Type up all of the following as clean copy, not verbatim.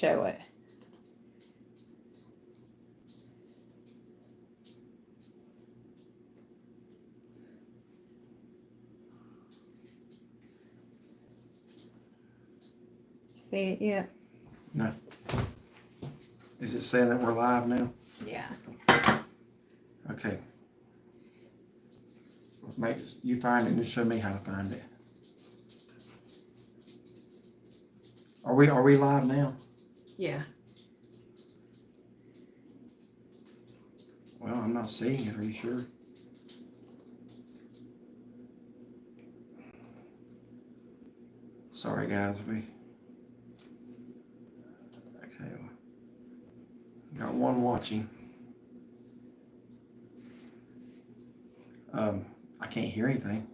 show it. See it yet? No. Is it saying that we're live now? Yeah. Okay. You find it and show me how to find it. Are we live now? Yeah. Well, I'm not seeing it. Are you sure? Sorry, guys. Okay. Got one watching. I can't hear anything.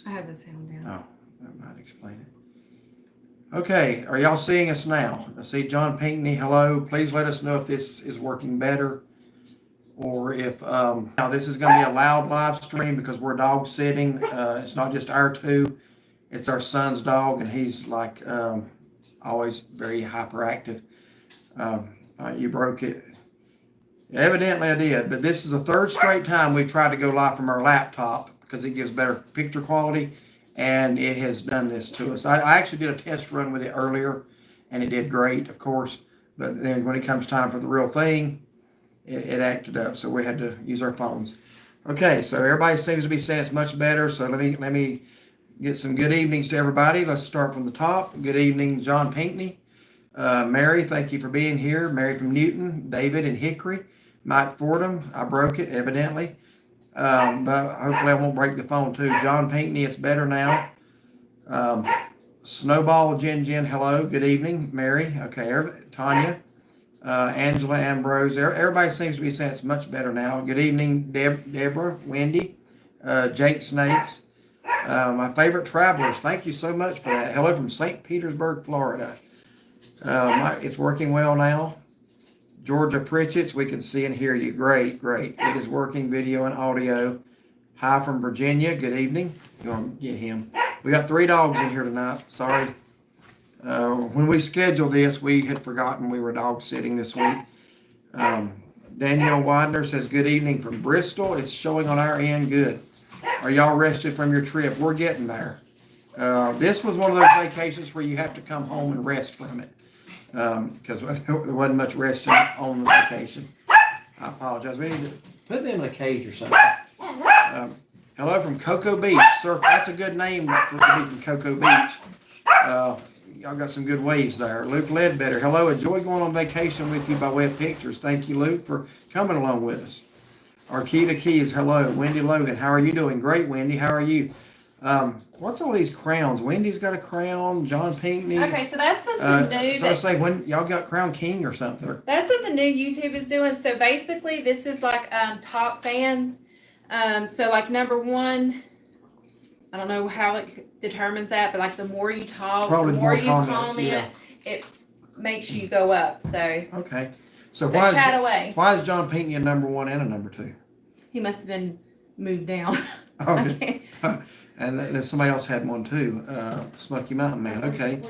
I have the sound down. Oh, that might explain it. Okay, are y'all seeing us now? I see John Pinckney, hello. Please let us know if this is working better or if, now this is going to be a loud live stream because we're dog sitting. It's not just our two, it's our son's dog, and he's like always very hyperactive. You broke it. Evidently I did, but this is the third straight time we tried to go live from our laptop because it gives better picture quality, and it has done this to us. I actually did a test run with it earlier, and it did great, of course, but then when it comes time for the real thing, it acted up, so we had to use our phones. Okay, so everybody seems to be saying it's much better, so let me get some good evenings to everybody. Let's start from the top. Good evening, John Pinckney. Mary, thank you for being here. Mary from Newton, David and Hickory. Mike Fordham, I broke it, evidently. But hopefully I won't break the phone too. John Pinckney, it's better now. Snowball, Jen, hello, good evening. Mary, okay, Tanya, Angela, Ambrose, everybody seems to be saying it's much better now. Good evening, Deborah, Wendy, Jake Snakes. My favorite travelers, thank you so much for that. Hello from St. Petersburg, Florida. It's working well now. Georgia Pritchett's, we can see and hear you. Great. It is working, video and audio. Hi from Virginia, good evening. You want to get him. We got 3 dogs in here tonight, sorry. When we scheduled this, we had forgotten we were dog sitting this week. Danielle Widener says, good evening from Bristol. It's showing on our end good. Are y'all rested from your trip? We're getting there. This was one of those vacations where you have to come home and rest from it. Because there wasn't much resting on the vacation. I apologize. We need to put them in a cage or something. Hello from Cocoa Beach. Sir, that's a good name for to be from Cocoa Beach. Y'all got some good waves there. Luke Ledbetter. Hello. Enjoyed going on vacation with you by way of pictures. Thank you, Luke, for coming along with us. Arkita Keys. Hello. Wendy Logan. How are you doing? Great, Wendy. How are you? What's all these crowns? Wendy's got a crown. John Pinckney. Okay, so that's something new. So I say, when y'all got Crown King or something? That's something new YouTube is doing. So basically, this is like top fans. So like number 1, I don't know how it determines that, but like the more you talk, probably the more you comments, comment, yeah. It makes you go up. So okay. So chat away. Why is John Pinckney a number 1 and a number 2? He must have been moved down. Okay. And then somebody else had one too. Smoky Mountain Man. Okay.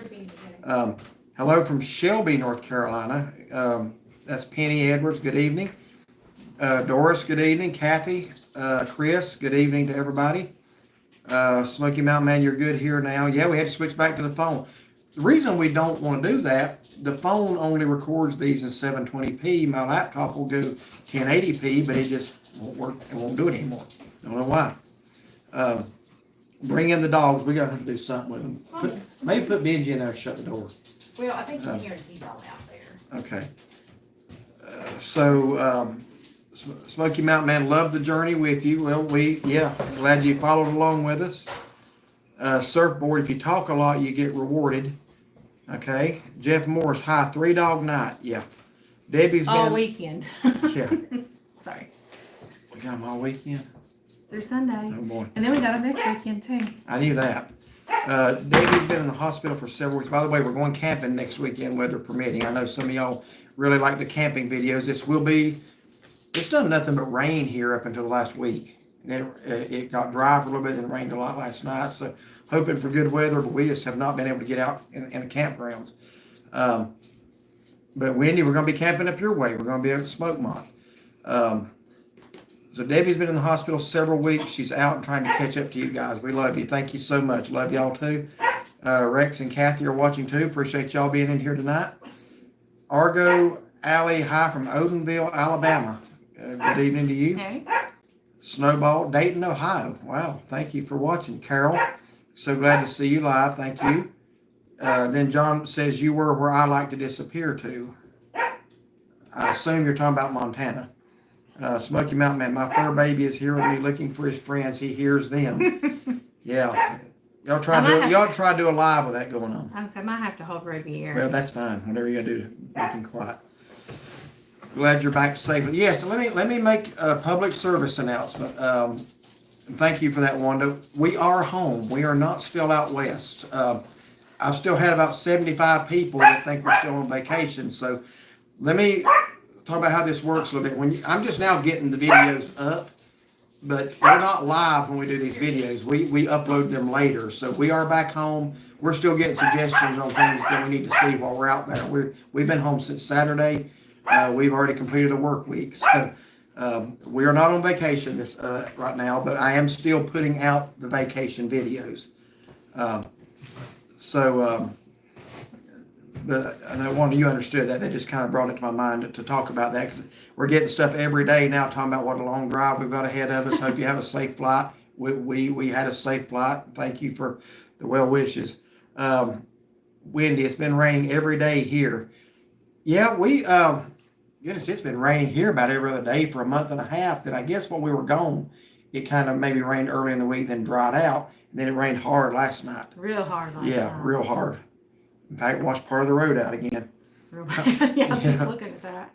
Hello from Shelby, North Carolina. That's Penny Edwards. Good evening. Doris, good evening. Kathy, Chris, good evening to everybody. Smoky Mountain Man, you're good here now. Yeah, we had to switch back to the phone. The reason we don't want to do that, the phone only records these in 720p. My laptop will go 1080p, but it just won't work. It won't do it anymore. Don't know why. Bring in the dogs. We're going to have to do something with them. Maybe put Benji in there and shut the door. Well, I think he's hearing T-ball out there. Okay. Smoky Mountain Man, love the journey with you. Well, glad you followed along with us. Surfboard, if you talk a lot, you get rewarded. Okay. Jeff Morris, hi, 3 dog night. Yeah. Debbie's all been... weekend. Yeah. Sorry. We got them all weekend? Through Sunday. Oh, boy. And then we got them next weekend, too. I knew that. Debbie's been in the hospital for several weeks. By the way, we're going camping next weekend, weather permitting. I know some of y'all really like the camping videos. It's done nothing but rain here up until the last week. Then it got dry for a little bit and rained a lot last night. So hoping for good weather, but we just have not been able to get out in the campgrounds. But Wendy, we're going to be camping up your way. We're going to be at Smokemont. So Debbie's been in the hospital several weeks. She's out and trying to catch up to you guys. We love you. Thank you so much. Love y'all too. Rex and Kathy are watching too. Appreciate y'all being in here tonight. Argo Alley, hi from Odenville, Alabama. Good evening to you. Okay. Snowball, Dayton, Ohio. Wow, thank you for watching. Carol, so glad to see you live. Thank you. Then John says you were where I like to disappear to. I assume you're talking about Montana. Smoky Mountain Man, my fur baby is here with me looking for his friends. He hears them. Yeah. Y'all try to do a live with that going on. I might have to hold Ruby here. Well, that's fine. Whatever you gotta do to make him quiet. Glad you're back safely. Yes, let me make a public service announcement. Thank you for that, Wanda. We are home. We are not still out west. I've still had about 75 people that think we're still on vacation. So let me talk about how this works a little bit. I'm just now getting the videos up, but they're not live when we do these videos. We upload them later. So we are back home. We're still getting suggestions on things that we need to see while we're out there. We've been home since Saturday. We've already completed a work week. So we are not on vacation right now, but I am still putting out the vacation videos. But I know one of you understood that. They just kind of brought it to my mind to talk about that, because we're getting stuff every day now talking about what a long drive we've got ahead of us. Hope you have a safe flight. We had a safe flight. Thank you for the well wishes. Wendy, it's been raining every day here. Yeah, goodness, it's been raining here about every other day for a month and a half. Then I guess while we were gone, it kind of maybe rained early in the week, then dried out. And then it rained hard last night. Real hard last night. Yeah, real hard. In fact, washed part of the road out again. Yeah, I was just looking at that.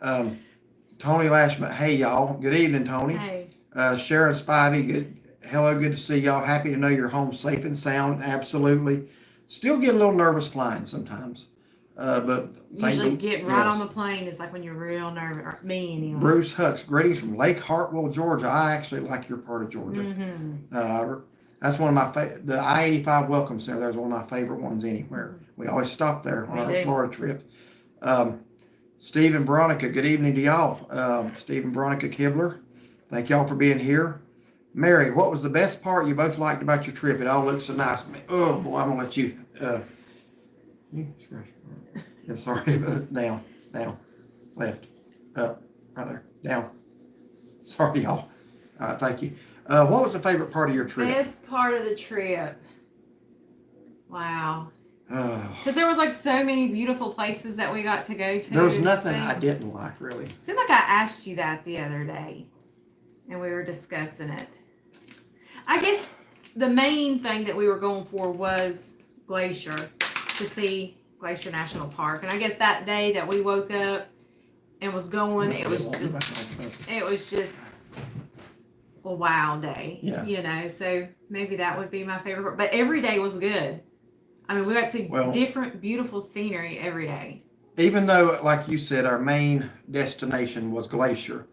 Tony Lashman, hey y'all. Good evening, Tony. Hey. Sharon Spivey, hello, good to see y'all. Happy to know you're home safe and sound. Absolutely. Still get a little nervous flying sometimes. But usually getting right on the plane is like when you're real nervous. Or me anyway. Bruce Hucks, greetings from Lake Hartwell, Georgia. I actually like your part of Georgia. Mm-hmm. That's one of my the I-85 Welcome Center. There's one of my favorite ones anywhere. We always stop there on our Florida trip. Steve and Veronica, good evening to y'all. Steve and Veronica Kibler, thank y'all for being here. Mary, what was the best part you both liked about your trip? It all looks so nice. Oh boy, I'm gonna let you. Yeah, sorry, down, left, up, right there, down. Sorry, y'all. Thank you. What was the favorite part of your trip? Best part of the trip. Wow. Because there was like so many beautiful places that we got to go to. There was nothing I didn't like, really. It seemed like I asked you that the other day, and we were discussing it. I guess the main thing that we were going for was Glacier, to see Glacier National Park. And I guess that day that we woke up and was going, it was just a wow day. Yeah. You know, so maybe that would be my favorite part. But every day was good. I mean, we got to see different, beautiful scenery every day. Even though, like you said, our main destination was Glacier,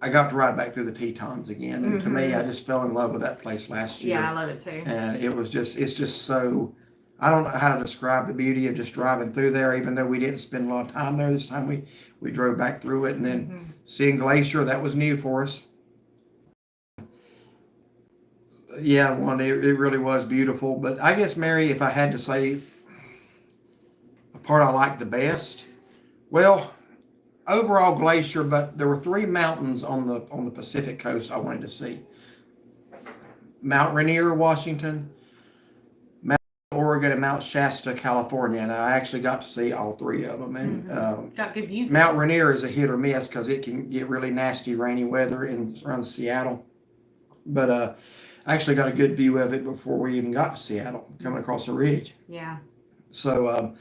I got to ride back through the Tetons again. And to me, I just fell in love with that place last year. Yeah, I love it too. And it's just so, I don't know how to describe the beauty of just driving through there, even though we didn't spend a lot of time there this time. We drove back through it, and then seeing Glacier, that was new for us. Yeah, it really was beautiful. But I guess, Mary, if I had to say the part I liked the best, well, overall Glacier, but there were 3 mountains on the Pacific coast I wanted to see. Mount Rainier, Washington, Mount Oregon, and Mount Shasta, California. And I actually got to see all 3 of them. And got good views. Mount Rainier is a hit or miss because it can get really nasty rainy weather around Seattle. But I actually got a good view of it before we even got to Seattle, coming across the ridge. Yeah. So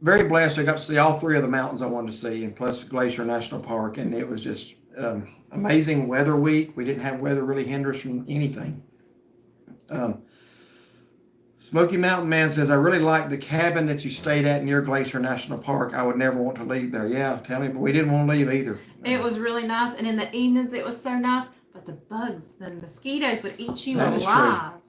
very blessed. I got to see all 3 of the mountains I wanted to see, and plus Glacier National Park. And it was just amazing weather week. We didn't have weather really hinder us from anything. Smoky Mountain Man says, I really liked the cabin that you stayed at near Glacier National Park. I would never want to leave there. Yeah, tell me, but we didn't want to leave either. It was really nice. And in the evenings, it was so nice. But the bugs, the mosquitoes would eat you That is alive. true.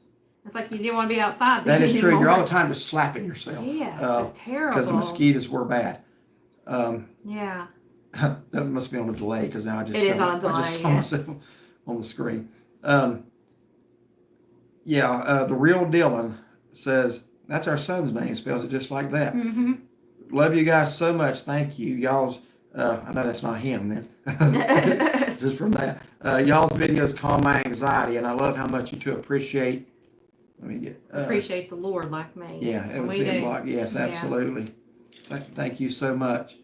It's like you didn't want to be outside. That is true. anymore. You're all the time just slapping yourself. Yeah, so terrible. Because the mosquitoes were bad. Yeah. That must be on a delay because now I just saw myself on the screen. The real Dylan says, that's our son's name, spells it just like that. Mm-hmm. Love you guys so much. Thank you. Y'all's, I know that's not him then. Just from that. Y'all's videos calm my anxiety, and I love how much you two appreciate. Appreciate the Lord like me. Yeah, it was being blocked. Yes, absolutely. Thank you so much.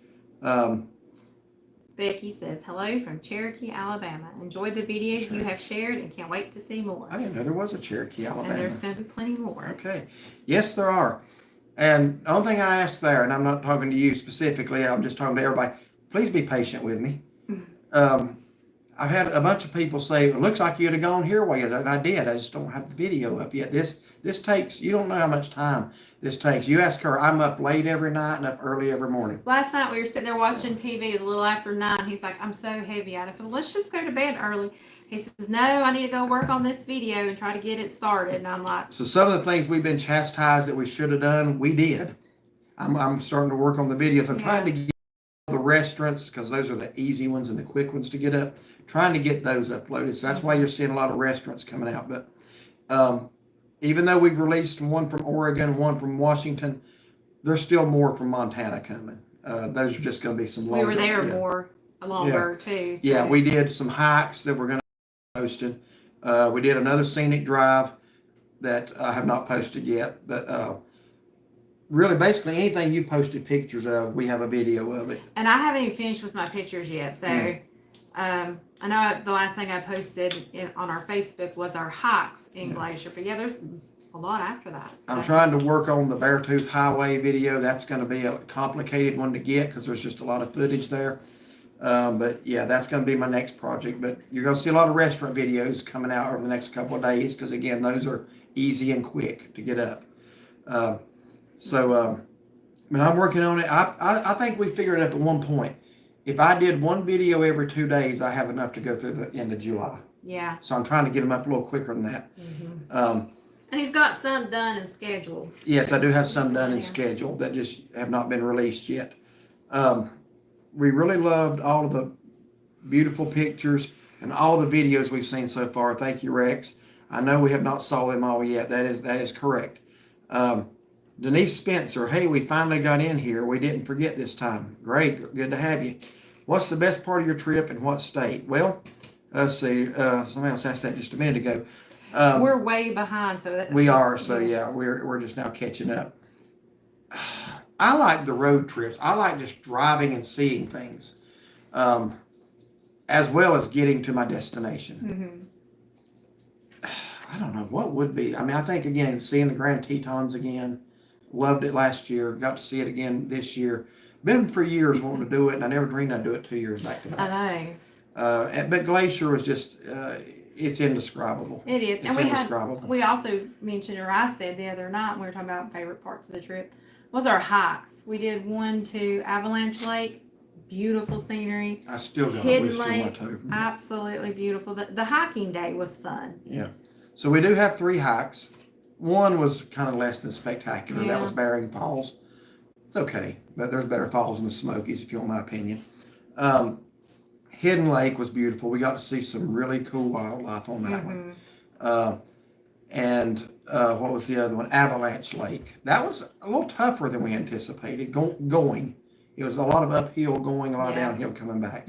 Becky says, hello from Cherokee, Alabama. Enjoyed the videos you have shared and can't wait to see more. I didn't know there was a Cherokee, Alabama. And there's going to be plenty more. Okay. Yes, there are. And the only thing I ask there, and I'm not talking to you specifically, I'm just talking to everybody, please be patient with me. I've had a bunch of people say, it looks like you'd have gone here while you're there, and I did. I just don't have the video up yet. This takes, you don't know how much time this takes. You ask her, I'm up late every night and up early every morning. Last night we were sitting there watching TV. It was a little after 9. He's like, I'm so heavy. I said, well, let's just go to bed early. He says, no, I need to go work on this video and try to get it started. And I'm like. So some of the things we've been chastised that we should have done, we did. I'm starting to work on the videos. I'm trying to get the restaurants, because those are the easy ones and the quick ones to get up. Trying to get those uploaded. So that's why you're seeing a lot of restaurants coming out. But even though we've released one from Oregon, one from Washington, there's still more from Montana coming. Those are just going to be some longer. We were there longer too. So. Yeah, we did some hikes that we're going to be posting. We did another scenic drive that I have not posted yet. But really, basically anything you posted pictures of, we have a video of it. And I haven't even finished with my pictures yet. So I know the last thing I posted on our Facebook was our hikes in Glacier. But yeah, there's a lot after that. I'm trying to work on the Beartooth Highway video. That's going to be a complicated one to get because there's just a lot of footage there. But yeah, that's going to be my next project. But you're going to see a lot of restaurant videos coming out over the next couple of days because, again, those are easy and quick to get up. But I'm working on it. I think we figured it up at one point. If I did one video every 2 days, I have enough to go through the end of July. Yeah. So I'm trying to get them up a little quicker than that. Mm-hmm. And he's got some done and scheduled. Yes, I do have some done and scheduled that just have not been released yet. We really loved all of the beautiful pictures and all the videos we've seen so far. Thank you, Rex. I know we have not saw them all yet. That is correct. Denise Spencer, hey, we finally got in here. We didn't forget this time. Great, good to have you. What's the best part of your trip and what state? Well, let's see. Somebody else asked that just a minute ago. We're way behind, so that we are. So yeah, we're just now catching up. I like the road trips. I like just driving and seeing things, as well as getting to my destination. I don't know what would be. I mean, I think again, seeing the Grand Tetons again. Loved it last year. Got to see it again this year. Been for years wanting to do it, and I never dreamed I'd do it 2 years back to back. I know. But Glacier was just, it's indescribable. It is. It's and indescribable. we also mentioned, or I said the other night when we were talking about favorite parts of the trip, was our hikes. We did one to Avalanche Lake. Beautiful scenery. I still got Hidden Lake. Absolutely beautiful. The hiking day was fun. Yeah. So we do have 3 hikes. One was kind of less than spectacular. That was Bering Falls. It's okay, but there's better falls in the Smokies, if you want my opinion. Hidden Lake was beautiful. We got to see some really cool wildlife on that one. And what was the other one? Avalanche Lake. That was a little tougher than we anticipated going. It was a lot of uphill going, a lot of downhill coming back.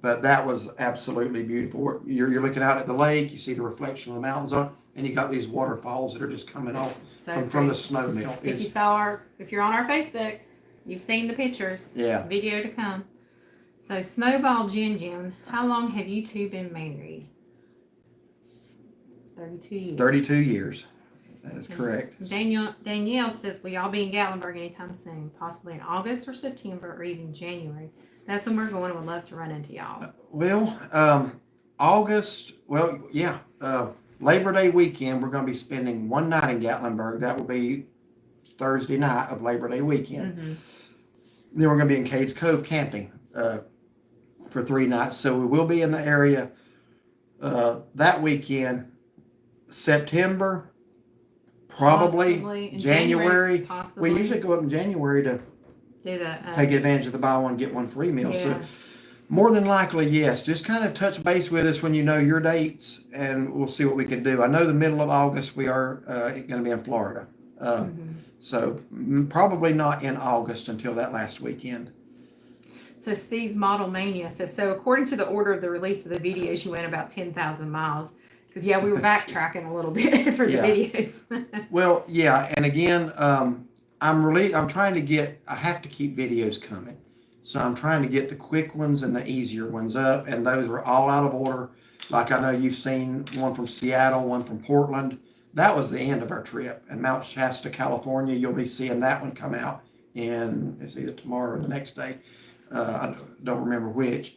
But that was absolutely beautiful. You're looking out at the lake, you see the reflection of the mountains on it, and you got these waterfalls that are just coming off from the snow melt. If you're on our Facebook, you've seen the pictures. Yeah. Video to come. So Snowball Jim, how long have you two been married? 32 years. 32 years. That is correct. Danielle says, will y'all be in Gatlinburg anytime soon? Possibly in August or September or even January. That's when we're going. Would love to run into y'all. August, Labor Day weekend, we're going to be spending one night in Gatlinburg. That will be Thursday night of Labor Day weekend. Then we're going to be in Cades Cove camping for 3 nights. So we will be in the area that weekend. September, Probably Possibly. In January. possibly. We usually go up in January to do that. take advantage of the buy one, get one free meal. Yeah. So more than likely, yes. Just kind of touch base with us when you know your dates, and we'll see what we can do. I know the middle of August we are going to be in Florida. So probably not in August until that last weekend. So Steve's Model Mania says, so according to the order of the release of the videos, you went about 10,000 miles. Because, yeah, we were backtracking a little bit for the videos. Well, yeah. And again, I'm trying to get, I have to keep videos coming. So I'm trying to get the quick ones and the easier ones up. And those were all out of order. Like I know you've seen one from Seattle, one from Portland. That was the end of our trip. And Mount Shasta, California, you'll be seeing that one come out it's either tomorrow or the next day. I don't remember which.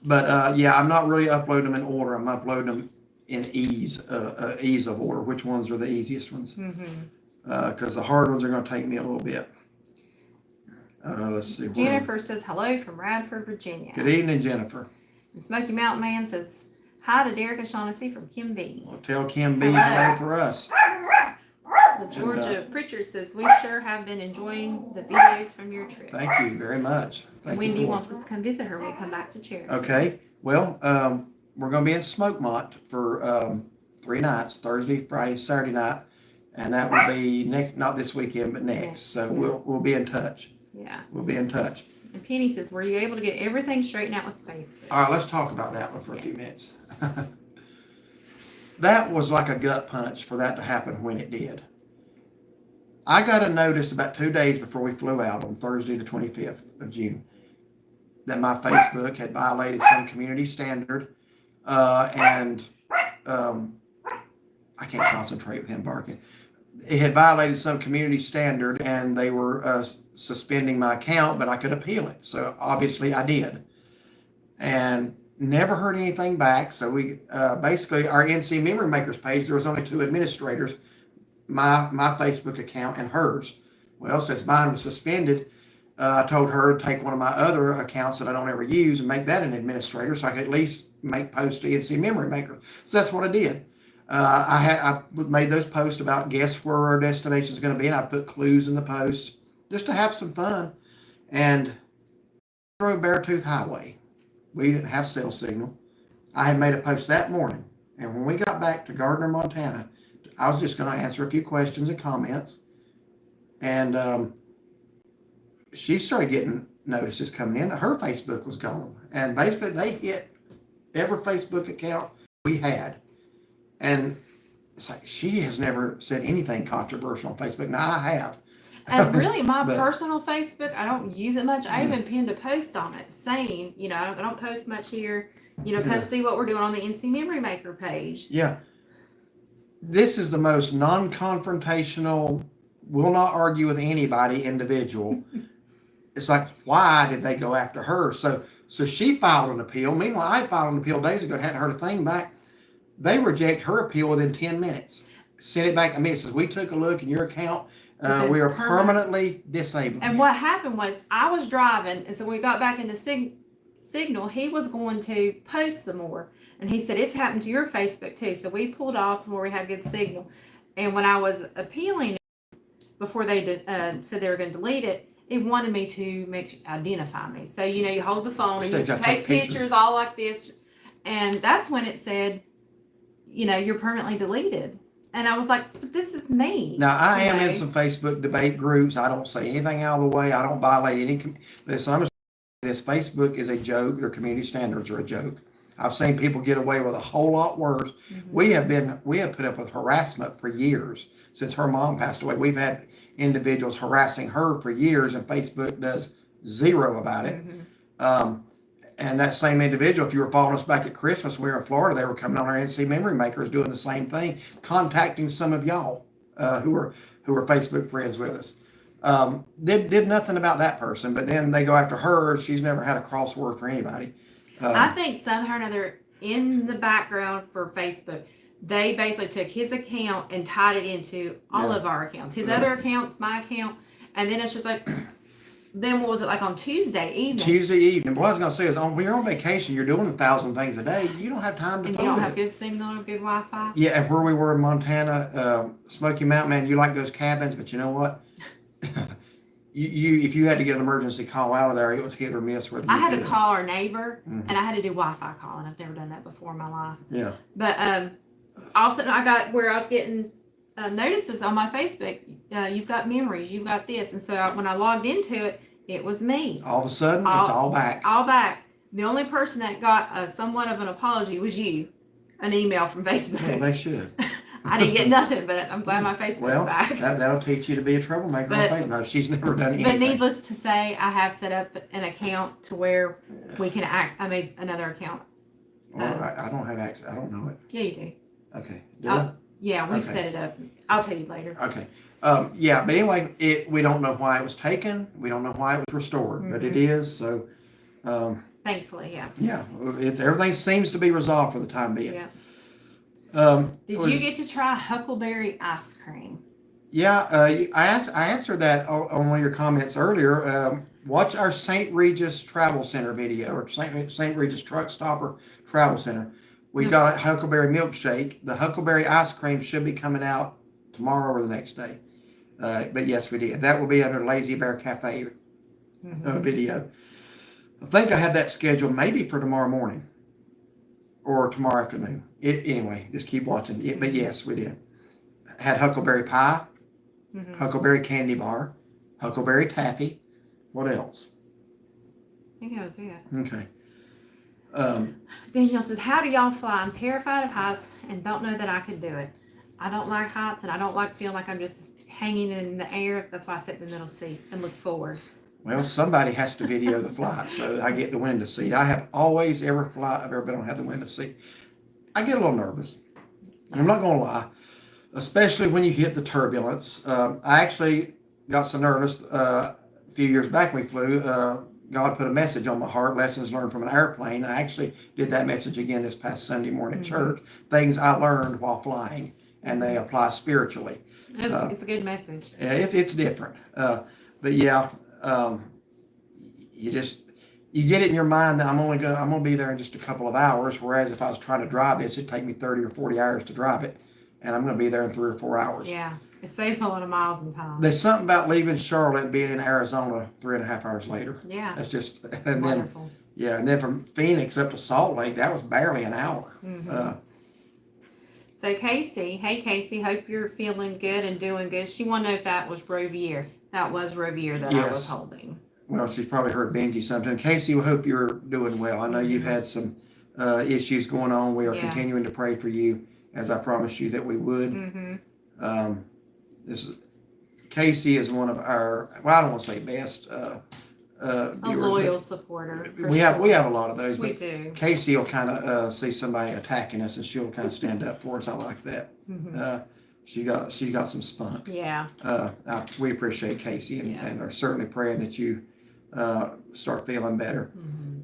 But yeah, I'm not really uploading them in order. I'm uploading them in ease of order. Which ones are the easiest ones? Because the hard ones are going to take me a little bit. Let's see. Jennifer says hello from Radford, Virginia. Good evening, Jennifer. And Smoky Mountain Man says hi to Derek O'Shaughnessy from Kim B. Well, tell Kim B hello for us. The Georgia Pritchard says we sure have been enjoying the videos from your trip. Thank you very much. Wendy wants us to come visit her when we come back to Cherokee. Okay. Well, we're going to be in Smokemont for 3 nights, Thursday, Friday, Saturday night. And that will be not this weekend, but next. So we'll be in touch. Yeah. We'll be in touch. And Penny says, were you able to get everything straightened out with Facebook? All right, let's talk about that one for a few minutes. That was like a gut punch for that to happen when it did. I got a notice about 2 days before we flew out on Thursday, the 25th of June, that my Facebook had violated some community standard. And I can't concentrate with him barking. It had violated some community standard, and they were suspending my account, but I could appeal it. So obviously I did. And never heard anything back. So we basically, our NCMemoryMakers page, there was only 2 administrators, my Facebook account and hers. Well, since mine was suspended, I told her to take one of my other accounts that I don't ever use and make that an administrator so I could at least make posts to NCMemoryMaker. So that's what I did. I made those posts about guess where our destination is going to be, and I put clues in the post just to have some fun. And through Beartooth Highway, we didn't have cell signal. I had made a post that morning, and when we got back to Gardner, Montana, I was just going to answer a few questions and comments, and she started getting notices coming in that her Facebook was gone, and basically they hit every Facebook account we had. And it's like, she has never said anything controversial on Facebook. Now I have. And really, my personal Facebook, I don't use it much. I even pinned a post on it saying, I don't post much here. Come see what we're doing on the NC Memory Maker page. Yeah. This is the most non-confrontational, will not argue with anybody individual. It's like, why did they go after her? So she filed an appeal. Meanwhile, I filed an appeal days ago and hadn't heard a thing back. They reject her appeal within 10 minutes. Send it back. It says, we took a look in your account. We are permanently disabled. And what happened was I was driving, and so when we got back into Signal, he was going to post some more. And he said, it's happened to your Facebook too. So we pulled off where we had good signal. And when I was appealing before they said they were going to delete it, it wanted me to identify me. So, you hold the phone and you take pictures all like this. And that's when it said, you're permanently deleted. And I was like, but this is me. Now, I am in some Facebook debate groups. I don't say anything out of the way. I don't violate any. Listen, I'm just saying this. Facebook is a joke. Their community standards are a joke. I've seen people get away with a whole lot worse. Mm-hmm. We have put up with harassment for years. Since her mom passed away, we've had individuals harassing her for years, and Facebook does zero about it. Mm-hmm. And that same individual, if you were following us back at Christmas, we were in Florida, they were coming on our NC Memory Makers doing the same thing, contacting some of y'all who were Facebook friends with us. Did nothing about that person, but then they go after her. She's never had a crossword for anybody. I think somehow or another in the background for Facebook, they basically took his account and tied it into all of our accounts. His other accounts, my account, and then it's just like, then what was it like on Tuesday evening? Tuesday evening. What I was going to say is, when you're on vacation, you're doing 1,000 things a day. You don't have time to And phone you don't it. have good signal or good Wi-Fi? Yeah, and where we were in Montana, Smoky Mountain, man, you like those cabins, but you know what? If you had to get an emergency call out of there, it was hit or miss. Whether I you had to could. call our neighbor, and I had to do Wi-Fi calling. I've never done that before in my life. Yeah. But all of a sudden, I got where I was getting notices on my Facebook. You've got memories. You've got this. And so when I logged into it, it was me. All of a sudden, it's all back. All back. The only person that got somewhat of an apology was you. An email from Facebook. Well, they should. I didn't get nothing, but I'm glad my Facebook's back. That'll teach you to be a troublemaker on Facebook. No, she's never done anything. But needless to say, I have set up an account to where we can I made another account. Well, I don't have access. I don't know it. Yeah, you do. Okay. Yeah, we've set it up. I'll tell you later. Okay. Yeah, but anyway, we don't know why it was taken. We don't know why it was restored, but it is. So, thankfully, yeah. Yeah, everything seems to be resolved for the time being. Yeah. Did you get to try huckleberry ice cream? Yeah, I answered that on one of your comments earlier. Watch our St. Regis Travel Center video, or St. Regis Truck Stopper Travel Center. We got a huckleberry milkshake. The huckleberry ice cream should be coming out tomorrow or the next day. But yes, we did. That will be under Lazy Bear Cafe video. I think I have that scheduled maybe for tomorrow morning or tomorrow afternoon. Anyway, just keep watching. But yes, we did. Had huckleberry pie, huckleberry candy bar, huckleberry taffy. What else? I think that was it. Okay. Danielle says, how do y'all fly? I'm terrified of heights and don't know that I could do it. I don't like heights and I don't like feeling like I'm just hanging in the air. That's why I sit in the middle seat and look forward. Well, somebody has to video the flight, so I get the window seat. I have always, every flight I've ever been on, had the window seat. I get a little nervous. I'm not going to lie, especially when you hit the turbulence. I actually got so nervous a few years back when we flew. God put a message on my heart, lessons learned from an airplane. I actually did that message again this past Sunday morning at church. Things I learned while flying, and they apply spiritually. It's a good message. Yeah, it's different. But yeah, you get it in your mind that I'm gonna be there in just a couple of hours. Whereas if I was trying to drive this, it'd take me 30 or 40 hours to drive it, and I'm gonna be there in 3 or 4 hours. Yeah, it saves a lot of miles and time. There's something about leaving Charlotte and being in Arizona 3.5 hours later. Yeah, that's just wonderful. And then from Phoenix up to Salt Lake, that was barely an hour. So Casey, hey Casey, hope you're feeling good and doing good. She wanted to know if that was Rovier. That was Rovier that I was holding. Well, she's probably heard Benji something. Casey, we hope you're doing well. I know you've had some issues going on. We are continuing to pray for you, as I promised you that we would. Casey is one of our, well, I don't want to say best viewers, a loyal supporter. We have a lot of those. We do. Casey will kind of see somebody attacking us, and she'll kind of stand up for us. I like that. She got some spunk. Yeah. We appreciate Casey and are certainly praying that you start feeling better.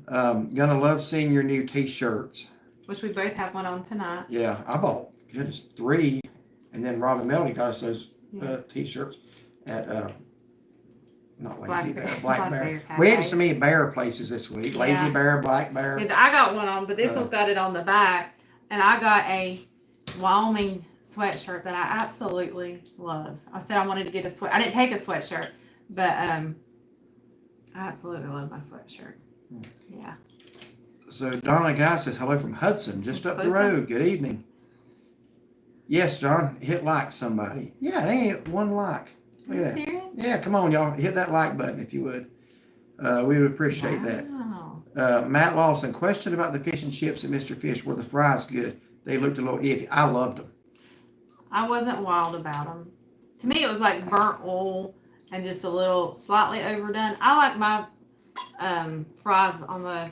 Gonna love seeing your new T-shirts. Which we both have one on tonight. Yeah, I bought 3, and then Robin Melody got us those T-shirts at not Lazy Bear, Black Bear. We had so many bear places this week. Lazy Bear, Black Bear. I got one on, but this one's got it on the back, and I got a Wyoming sweatshirt that I absolutely love. I said I wanted to get a sweat. I didn't take a sweatshirt, but I absolutely love my sweatshirt. Yeah. So Donna Guy says hello from Hudson, just up the road. Good evening. Yes, John, hit like somebody. Yeah, they ain't one like. Are you serious? Yeah, come on, y'all, hit that like button if you would. We would appreciate that. Matt Lawson, question about the fish and chips at Mr. Fish. Were the fries good? They looked a little iffy. I loved them. I wasn't wild about them. To me, it was like burnt oil and just a little slightly overdone. I like my fries on the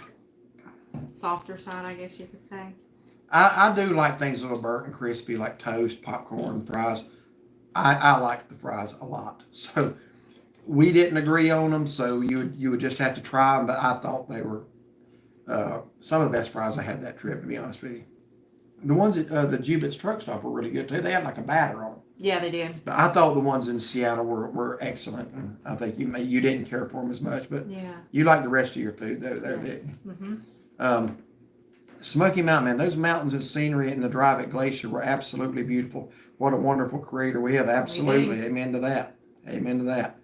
softer side, I guess you could say. I do like things a little burnt and crispy, like toast, popcorn, fries. I like the fries a lot. So we didn't agree on them, so you would just have to try them. But I thought they were some of the best fries I had that trip, to be honest with you. The ones at the Jubit's Truck Stop were really good too. They had like a batter on them. Yeah, they did. But I thought the ones in Seattle were excellent. And I think you didn't care for them as much, but Yeah. you like the rest of your food though, there, Yes. didn't you? Mm-hmm. Smoky Mountain, man, those mountains and scenery and the drive at Glacier were absolutely beautiful. What a wonderful creator we have. Absolutely. Amen to that. Amen to that.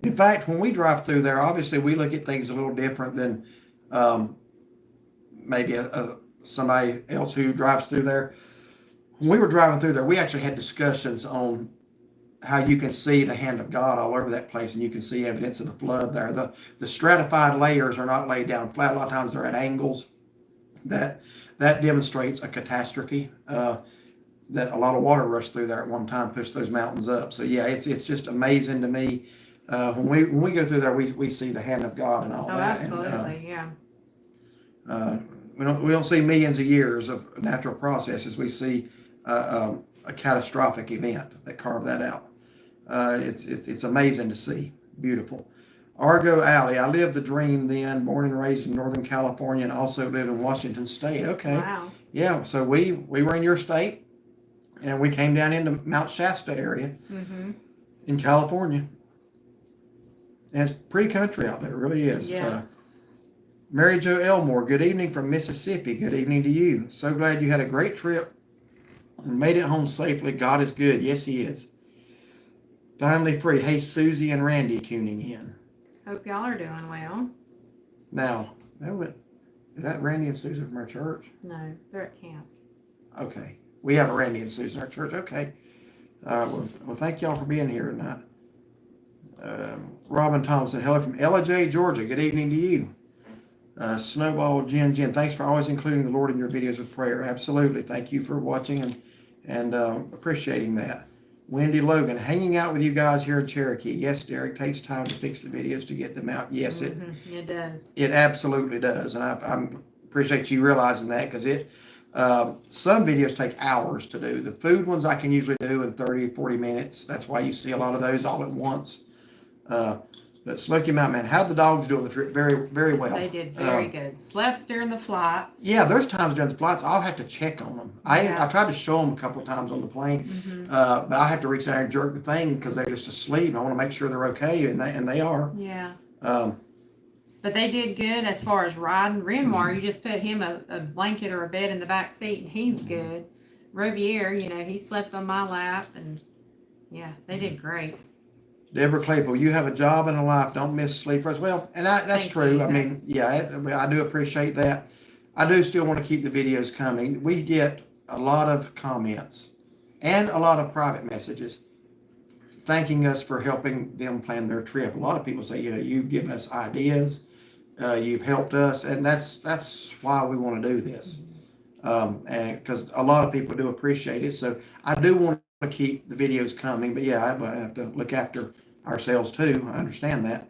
In fact, when we drive through there, obviously we look at things a little different than maybe somebody else who drives through there. When we were driving through there, we actually had discussions on how you can see the hand of God all over that place, and you can see evidence of the flood there. The stratified layers are not laid down flat. A lot of times they're at angles. That demonstrates a catastrophe. That a lot of water rushed through there at one time, pushed those mountains up. So yeah, it's just amazing to me. When we go through there, we see the hand of God and all that. Absolutely, yeah. We don't see millions of years of natural processes. We see a catastrophic event that carved that out. It's amazing to see. Beautiful. Argo Alley. I lived the dream then, born and raised in Northern California and also lived in Washington State. Okay. Wow. Yeah, so we were in your state and we came down into Mount Shasta area in California. And it's pretty country out there, it really is. Yeah. Mary Jo Elmore, good evening from Mississippi. Good evening to you. So glad you had a great trip and made it home safely. God is good. Yes, He is. Finally free. Hey, Susie and Randy tuning in. Hope y'all are doing well. Now, is that Randy and Susie from our church? No, they're at camp. Okay. We have a Randy and Susie in our church. Okay. Well, thank y'all for being here tonight. Robin Thompson, hello from LJ, Georgia. Good evening to you. Snowball Jen, thanks for always including the Lord in your videos with prayer. Absolutely. Thank you for watching and appreciating that. Wendy Logan, hanging out with you guys here in Cherokee. Yes, Derek, takes time to fix the videos to get them out. Yes, it does. It absolutely does. And I appreciate you realizing that because some videos take hours to do. The food ones I can usually do in 30, 40 minutes. That's why you see a lot of those all at once. But Smoky Mountain, man, how did the dogs do on the trip? Very, very well. They did very good. Slept during the flights. Yeah, there's times during the flights I'll have to check on them. I tried to show them a couple of times on the plane, but I have to reach down and jerk the thing because they're just asleep. I want to make sure they're okay, and they are. Yeah. But they did good as far as riding. Renmar, you just put him a blanket or a bed in the back seat, and he's good. Rovier, he slept on my lap, and yeah, they did great. Deborah Claypool, you have a job and a life. Don't miss sleep for us. Well, and that's true. I mean, yeah, I do appreciate that. I do still want to keep the videos coming. We get a lot of comments and a lot of private messages thanking us for helping them plan their trip. A lot of people say, you've given us ideas, you've helped us, and that's why we want to do this. And because a lot of people do appreciate it. So I do want to keep the videos coming, but yeah, I have to look after ourselves too. I understand that.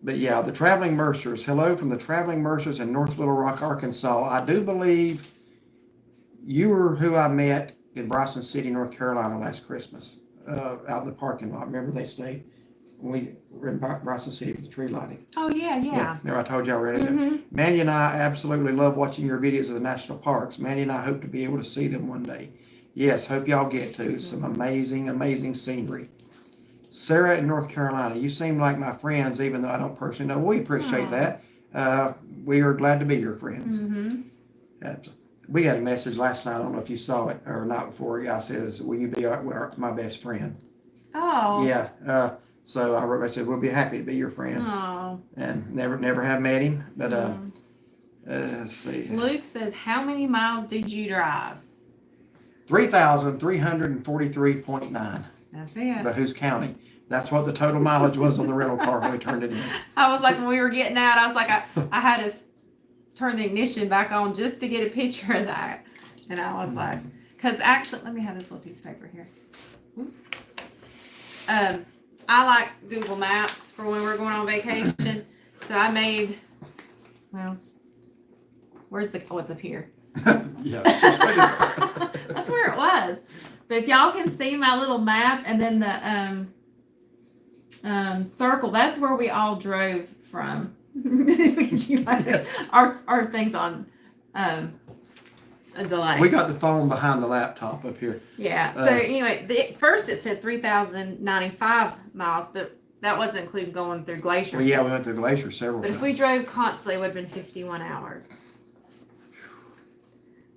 But yeah, the Traveling Mercers. Hello from the Traveling Mercers in North Little Rock, Arkansas. I do believe you were who I met in Bryson City, North Carolina last Christmas, out in the parking lot. Remember they stayed when we were in Bryson City for the tree lighting? Oh, yeah. Remember I told you already? Mandy and I absolutely love watching your videos of the national parks. Mandy and I hope to be able to see them one day. Yes, hope y'all get to. Some amazing, amazing scenery. Sarah in North Carolina, you seem like my friends, even though I don't personally know. We appreciate that. We are glad to be your friends. We got a message last night. I don't know if you saw it or not before. A guy says, will you be my best friend? Oh. Yeah. So I said, we'll be happy to be your friend. Oh. And never have met him. But let's see. Luke says, how many miles did you drive? 3,343.9. That's it. But who's counting? That's what the total mileage was on the rental car when we turned it in. I was like, when we were getting out, I was like, I had to turn the ignition back on just to get a picture of that. And I was like, because actually, let me have this little piece of paper here. I like Google Maps for when we're going on vacation. So I made, where's it's up here. Yeah. That's where it was. But if y'all can see my little map and then the circle, that's where we all drove from. Our things on a delay. We got the phone behind the laptop up here. Yeah. So anyway, first it said 3,095 miles, but that wasn't including going through Glacier. Well, yeah, we went through Glacier several But times. if we drove constantly, it would have been 51 hours.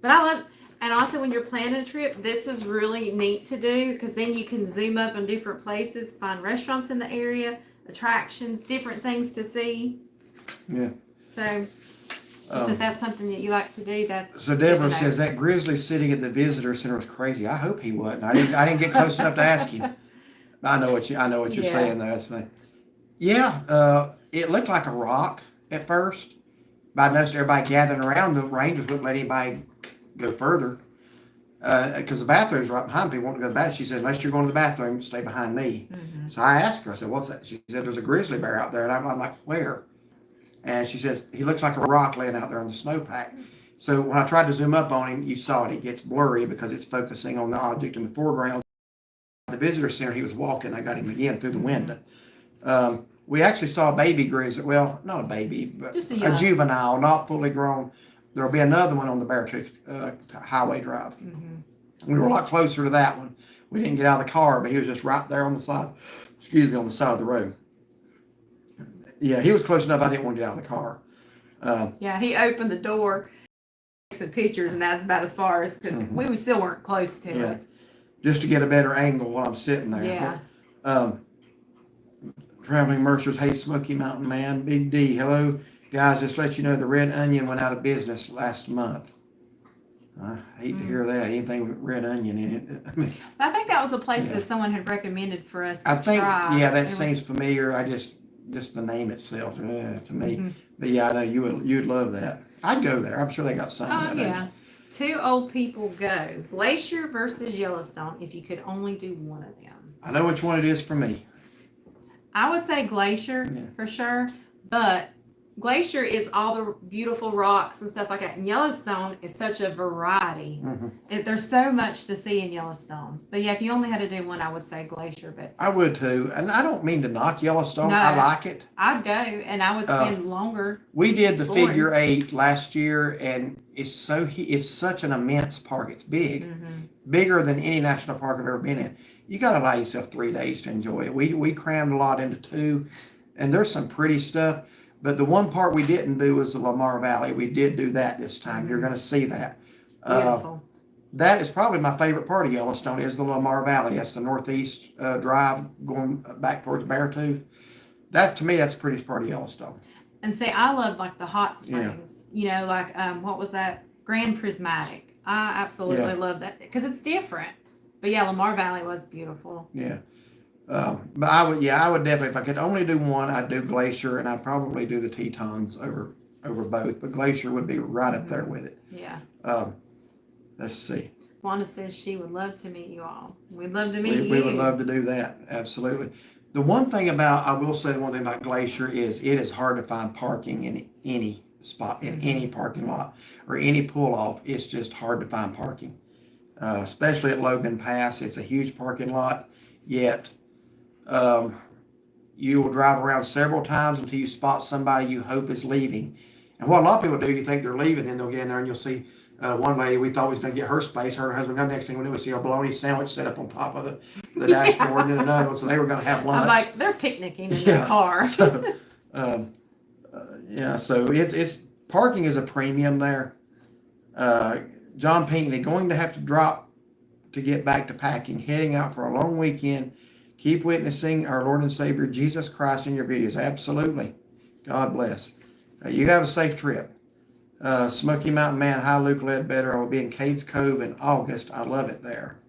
But I love, and also when you're planning a trip, this is really neat to do because then you can zoom up in different places, find restaurants in the area, attractions, different things to see. Yeah. So, just if that's something that you like to do, that's. So Deborah says that grizzly sitting at the visitor center was crazy. I hope he wasn't. I didn't get close enough to ask him. I know what you're saying though. That's funny. Yeah, it looked like a rock at first, but I noticed everybody gathering around. The rangers wouldn't let anybody go further because the bathroom's right behind people want to go to the bathroom. She said, unless you're going to the bathroom, stay behind me. Mm-hmm. So I asked her, I said, what's that? She said, there's a grizzly bear out there. And I'm like, where? And she says, he looks like a rock laying out there on the snowpack. So when I tried to zoom up on him, you saw it. It gets blurry because it's focusing on the object in the foreground. The visitor center, he was walking. I got him again through the window. We actually saw a baby grizzly. Well, not a baby, but just a juvenile, not fully grown. There'll be another one on the Beartooth Highway Drive. Mm-hmm. We were a lot closer to that one. We didn't get out of the car, but he was just right there on the side. On the side of the road. Yeah, he was close enough. I didn't want to get out of the car. Yeah, he opened the door, took some pictures, and that's about as far as we still weren't close to it. Just to get a better angle while I'm sitting there. Yeah. Traveling Mercers, hey Smoky Mountain Man, Big D, hello guys. Just let you know the Red Onion went out of business last month. I hate to hear that. Anything with red onion in it. I think that was a place that someone had recommended for us to try. Yeah, that seems familiar. I just the name itself to me. Mm-hmm. But yeah, I know you'd love that. I'd go there. I'm sure they got something. Oh yeah. Two old people go. Glacier versus Yellowstone. If you could only do one of them. I know which one it is for me. I would say Glacier for sure, but Glacier is all the beautiful rocks and stuff like that. And Yellowstone is such a variety. Mm-hmm. There's so much to see in Yellowstone. But yeah, if you only had to do one, I would say Glacier. But I would too. And I don't mean to knock Yellowstone. No, I like it. I'd go, and I would spend longer. We did the Figure 8 last year, and it's such an immense park. It's big, bigger than any national park I've ever been in. You got to allow yourself 3 days to enjoy it. We crammed a lot into 2, and there's some pretty stuff. But the one part we didn't do was the Lamar Valley. We did do that this time. You're going to see that. Beautiful. That is probably my favorite part of Yellowstone is the Lamar Valley. That's the northeast drive going back towards Beartooth. To me, that's the prettiest part of Yellowstone. And see, I love like the hot springs. Yeah. You know, like what was that? Grand Prismatic. I absolutely love that because it's different. But yeah, Lamar Valley was beautiful. Yeah. But I would definitely, if I could only do one, I'd do Glacier, and I'd probably do the Tetons over both. But Glacier would be right up there with it. Yeah. Let's see. Wanda says she would love to meet you all. We'd love to meet you. We would love to do that. Absolutely. I will say the one thing about Glacier is it is hard to find parking in any spot, in any parking lot, or any pull-off. It's just hard to find parking, especially at Logan Pass. It's a huge parking lot, yet you will drive around several times until you spot somebody you hope is leaving. And what a lot of people do, you think they're leaving, then they'll get in there and you'll see one lady, we thought was going to get her space. Her and her husband got next thing we knew, we see a bologna sandwich set up on top of the dashboard, and then another one, so they were going to have lunch. I'm like, they're picnicking in their car. So, so it's parking is a premium there. John Pinckney, going to have to drop to get back to packing, heading out for a long weekend. Keep witnessing our Lord and Savior Jesus Christ in your videos. Absolutely. God bless. You have a safe trip. Smoky Mountain Man, hi Luke Ledbetter. I will be in Cades Cove in August. I love it there.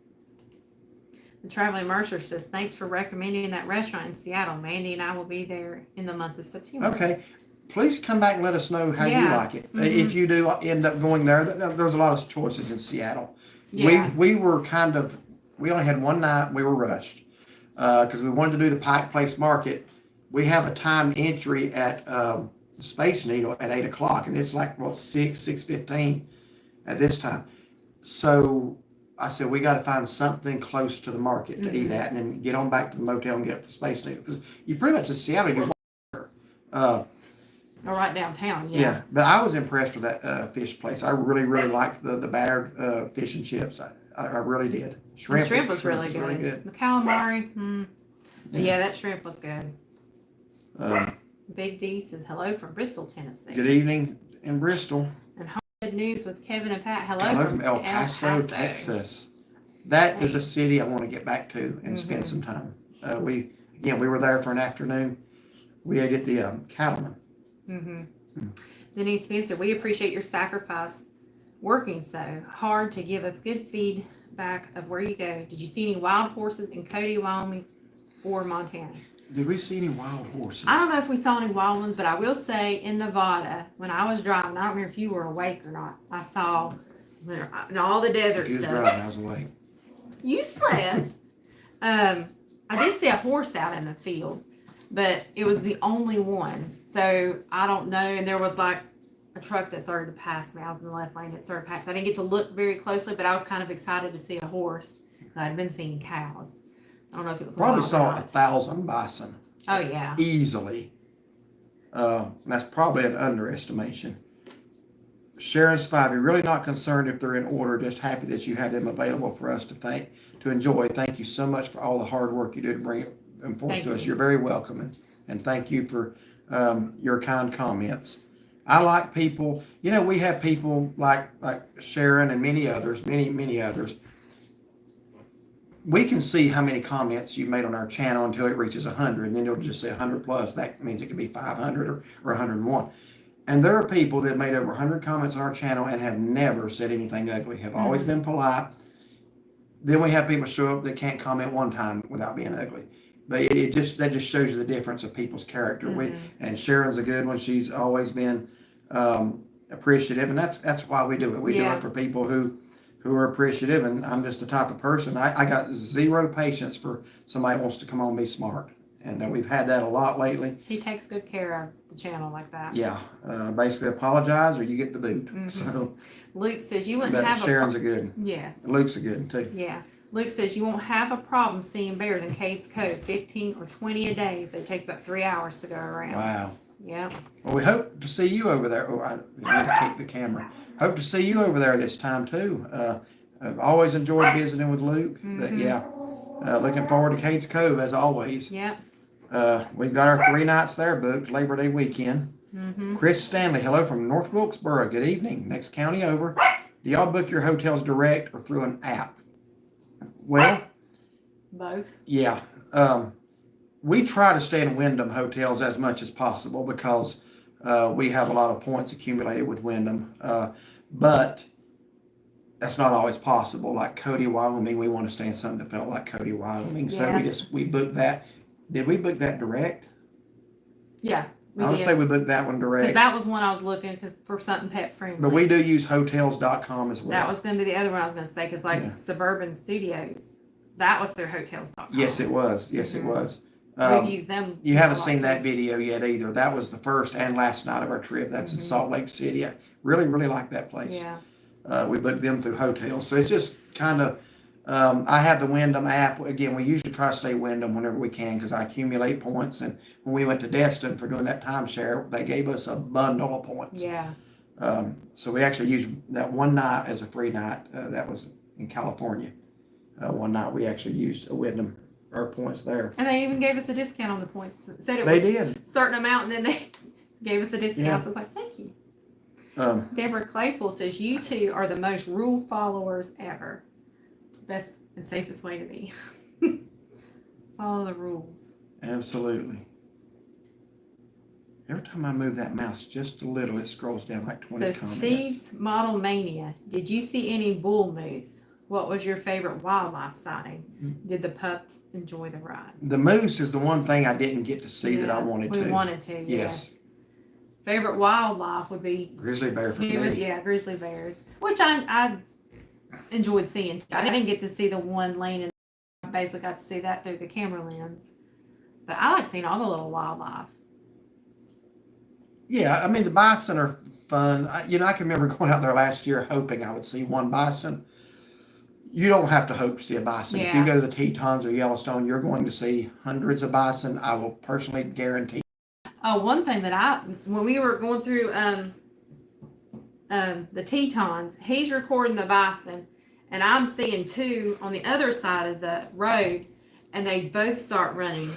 The Traveling Mercer says, thanks for recommending that restaurant in Seattle. Mandy and I will be there in the month of September. Okay. Please come back and let us know how you like it. Mm-hmm. If you do end up going there, there's a lot of choices in Seattle. Yeah. We only had one night. We were rushed because we wanted to do the Pike Place Market. We have a timed entry at Space Needle at 8 o'clock, and it's like 6:15 at this time. So I said we got to find something close to the market to eat at, and then get on back to the motel and get up to Space Needle because you pretty much in Seattle you walk there. Or right downtown, Yeah, but I was impressed with that fish place. I really, really liked the battered fish and chips. I really did. The shrimp was really good. The calamari, yeah, that shrimp was good. Big D says hello from Bristol, Tennessee. Good evening in Bristol. And good news with Kevin and Pat. Hello from El Paso, Texas. That is a city I want to get back to and spend some time. We were there for an afternoon. We ate at the Cattleman. Denise Spencer, we appreciate your sacrifice working so hard to give us good feedback of where you go. Did you see any wild horses in Cody, Wyoming, or Montana? Did we see any wild horses? I don't know if we saw any wild ones, but I will say in Nevada, when I was driving, I don't remember if you were awake or not, I saw in all the desert stuff. Driving, I was awake. You slept. I did see a horse out in the field, but it was the only one. So I don't know. And there was like a truck that started to pass me. I was in the left lane. It started passing. I didn't get to look very closely, but I was kind of excited to see a horse. I'd been seeing cows. I don't know if it was probably saw 1,000 bison. Oh yeah, easily. That's probably an underestimation. Sharon Spivey, really not concerned if they're in order. Just happy that you have them available for us to enjoy. Thank you so much for all the hard work you do to bring them forth to us. You're very welcome, and thank you for your kind comments. I like people. You know, we have people like Sharon and many others. We can see how many comments you made on our channel until it reaches 100, and then it'll just say 100 plus. That means it could be 500 or 101. And there are people that made over 100 comments on our channel and have never said anything ugly, have always been polite. Then we have people show up that can't comment one time without being ugly. But that just shows you the difference of people's character. And Sharon's a good one. She's always been appreciative, and that's why we do it. We do it for people who are appreciative, and I'm just the type of person. I got zero patience for somebody who wants to come on and be smart. And we've had that a lot lately. He takes good care of the channel like that. Yeah. Basically apologize or you get the boot. So Luke says you wouldn't have Sharon's a good. Yes. Luke's a good one too. Yeah. Luke says you won't have a problem seeing bears in Cades Cove, 15 or 20 a day. They take about 3 hours to go around. Wow. Yeah. Well, we hope to see you over there. Oh, I need to keep the camera. Hope to see you over there this time too. I've always enjoyed visiting with Luke. But yeah, looking forward to Cades Cove as always. Yep. We've got our 3 nights there booked, Labor Day weekend. Chris Stanley, hello from North Wilkesboro. Good evening. Next county over. Do y'all book your hotels direct or through an app? Well, both. Yeah. We try to stay in Wyndham hotels as much as possible because we have a lot of points accumulated with Wyndham. But that's not always possible. Like Cody, Wyoming, we want to stay in something that felt like Cody, Wyoming. Yes. So we booked that. Did we book that direct? Yeah. I would say we booked that one direct. Because that was one I was looking for something pet friendly. But we do use hotels.com as well. That was going to be the other one I was going to say because Suburban Studios, that was their hotels.com. Yes, it was. Yes, it was. We've used them. You haven't seen that video yet either. That was the first and last night of our trip. That's in Salt Lake City. I really, really like that place. Yeah. We booked them through hotels. So it's just kind of, I have the Wyndham app. Again, we usually try to stay Wyndham whenever we can because I accumulate points. And when we went to Destin for doing that timeshare, they gave us a bundle of points. Yeah. So we actually used that one night as a free night. That was in California. One night we actually used a Wyndham, our points there. And they even gave us a discount on the points. Said it was a certain amount, and then they gave us a discount. Yeah. So I was like, thank you. Deborah Claypool says, you two are the most rule followers ever. It's the best and safest way to be. Follow the rules. Absolutely. Every time I move that mouse just a little, it scrolls down like 20 comments. So Steve's Model Mania. Did you see any bull moose? What was your favorite wildlife sighting? Did the pups enjoy the ride? The moose is the one thing I didn't get to see that I wanted to. We wanted to, yes. Favorite wildlife would be grizzly bear for me. Yeah, grizzly bears, which I enjoyed seeing. I didn't get to see the one laying in. I basically got to see that through the camera lens. But I like seeing all the little wildlife. Yeah, I mean, the bison are fun. I can remember going out there last year hoping I would see one bison. You don't have to hope to see a bison. Yeah. If you go to the Tetons or Yellowstone, you're going to see hundreds of bison. I will personally guarantee. Oh, one thing that when we were going through the Tetons, he's recording the bison, and I'm seeing two on the other side of the road, and they both start running.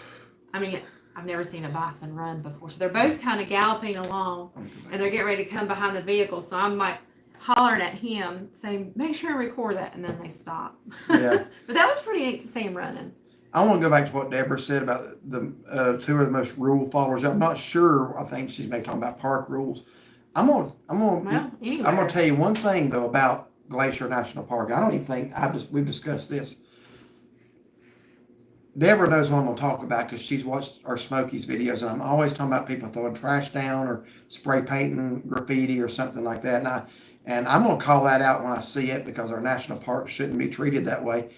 I mean, I've never seen a bison run before, so they're both kind of galloping along, and they're getting ready to come behind the vehicle. So I'm like hollering at him, saying, "Make sure and record that," and then they stop. Yeah. But that was pretty neat to see him running. I want to go back to what Deborah said about the two of the most rule followers. I'm not sure. I think she's maybe talking about park rules. I'm gonna tell you one thing though about Glacier National Park. I don't even think we've discussed this. Deborah knows what I'm gonna talk about because she's watched our Smokies videos, and I'm always talking about people throwing trash down or spray painting graffiti or something like that. And I'm gonna call that out when I see it because our national park shouldn't be treated that way.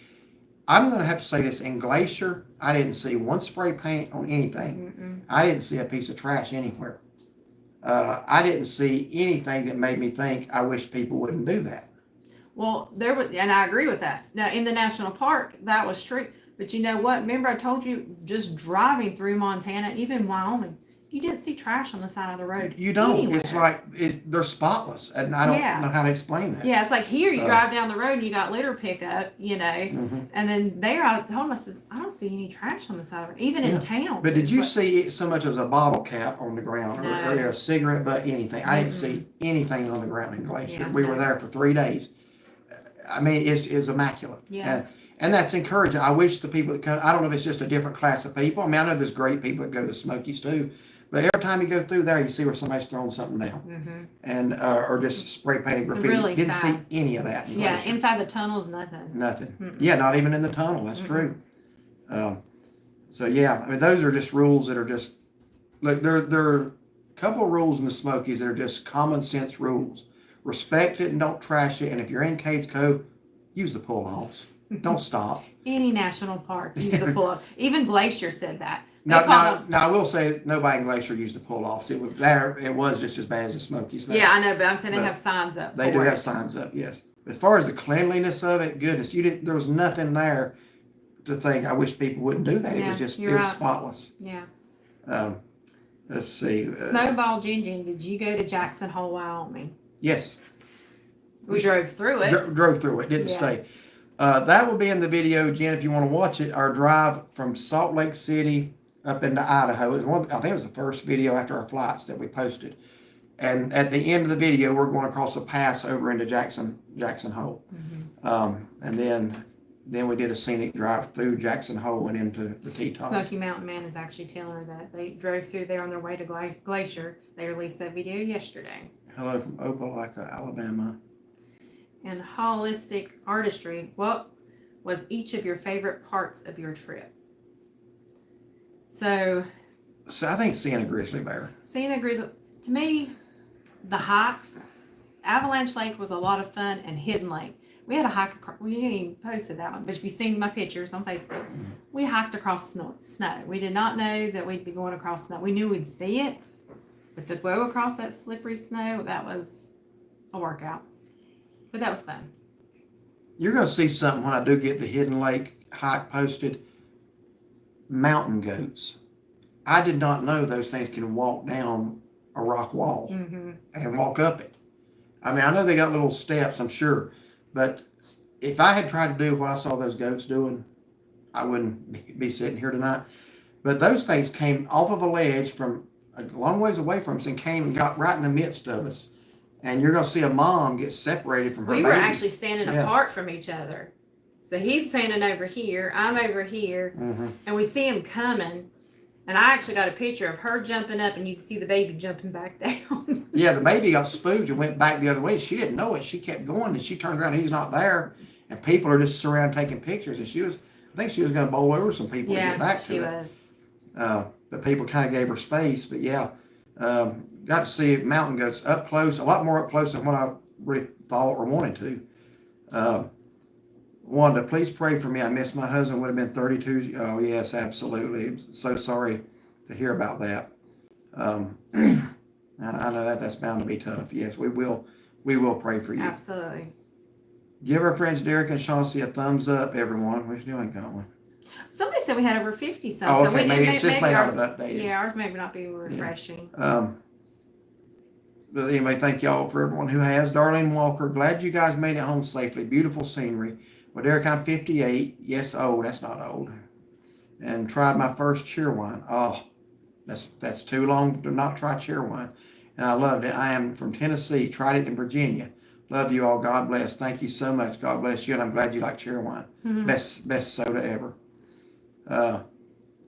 I'm going to have to say this. In Glacier, I didn't see one spray paint on anything. I didn't see a piece of trash anywhere. I didn't see anything that made me think I wish people wouldn't do that. Well, and I agree with that. Now, in the national park, that was true. But you know what? Remember I told you, just driving through Montana, even Wyoming, you didn't see trash on the side of the road. You don't. Anywhere. It's like they're spotless, and I don't know how to explain that. Yeah, it's like here you drive down the road and you got litter pickup, and then there I told them, I don't see any trash on the side of it, even in town. But did you see so much as a bottle cap on the ground or a cigarette butt, anything? I didn't see anything on the ground in Glacier. We were there for 3 days. I mean, it's immaculate. Yeah. And that's encouraging. I wish the people that come, I don't know if it's just a different class of people. I mean, I know there's great people that go to the Smokies too. But every time you go through there, you see where somebody's throwing something down, and or just spray painting graffiti. Really Didn't sad. see any of that. Yeah, inside the tunnels, nothing. Nothing. Yeah, not even in the tunnel. That's true. So yeah, I mean, those are just rules that are just look. There are a couple of rules in the Smokies that are just common sense rules. Respect it and don't trash it. And if you're in Cade's Cove, use the pull-offs. Don't stop. Any national park, use the pull-off. Even Glacier said that. Now, I will say nobody in Glacier used the pull-offs. It was there. It was just as bad as the Smokies. There. Yeah, I know, but I'm saying they have signs up. They do have signs up. Yes. As far as the cleanliness of it, goodness, there was nothing there to think. I wish people wouldn't do that. It was just it was spotless. Yeah. Let's see. Snowball Gin, did you go to Jackson Hole, Wyoming? Yes. We drove through it. Drove through it. Didn't stay. That will be in the video, Jen, if you want to watch it. Our drive from Salt Lake City up into Idaho. It was I think it was the first video after our flights that we posted. And at the end of the video, we're going across a pass over into Jackson Hole. And then we did a scenic drive through Jackson Hole and into the Tetons. Smoky Mountain Man is actually telling her that they drove through there on their way to Glacier. They released that video yesterday. Hello from Opelika, Alabama. And holistic artistry, what was each of your favorite parts of your trip? So I think seeing a grizzly bear. To me, the hikes, Avalanche Lake was a lot of fun, and Hidden Lake. We had a hike across, we didn't even posted that one, but if you've seen my pictures on Facebook, we hiked across snow. We did not know that we'd be going across snow. We knew we'd see it, but to go across that slippery snow, that was a workout. But that was fun. You're going to see something when I do get the Hidden Lake hike posted. Mountain goats. I did not know those things can walk down a rock wall and walk up it. I mean, I know they got little steps, I'm sure, but if I had tried to do what I saw those goats doing, I wouldn't be sitting here tonight. But those things came off of a ledge from a long ways away from us and came and got right in the midst of us. And you're going to see a mom get separated from her baby. We were actually standing apart from each other. So he's standing over here, I'm over here, and we see him coming. And I actually got a picture of her jumping up, and you can see the baby jumping back down. Yeah, the baby got spooked and went back the other way. She didn't know it. She kept going, and she turned around. He's not there, and people are just surrounding taking pictures. And I think she was going to bowl over some people to get back to it. Yeah, she was. But people kind of gave her space. But yeah, got to see mountain goats up close, a lot more up close than what I really thought or wanted to. Wanda, please pray for me. I miss my husband. Would have been 32. Oh, yes, absolutely. I'm so sorry to hear about that. I know that's bound to be tough. Yes, we will pray for you. Absolutely. Give our friends Derek and Chauncey a thumbs up, everyone. What you doing, Colin? Somebody said we had over 50 some. Oh, so okay, we, maybe it's just may not ours, have updated. Yeah, ours may not be refreshing. But anyway, thank y'all for everyone who has. Darlene Walker, glad you guys made it home safely. Beautiful scenery. Well, Derek, I'm 58. Yes, old. That's not old. And tried my first cheer wine. Oh, that's too long to not try cheer wine. And I loved it. I am from Tennessee. Tried it in Virginia. Love you all. God bless. Thank you so much. God bless you. And I'm glad you like cheer wine. Mm-hmm. Best soda ever.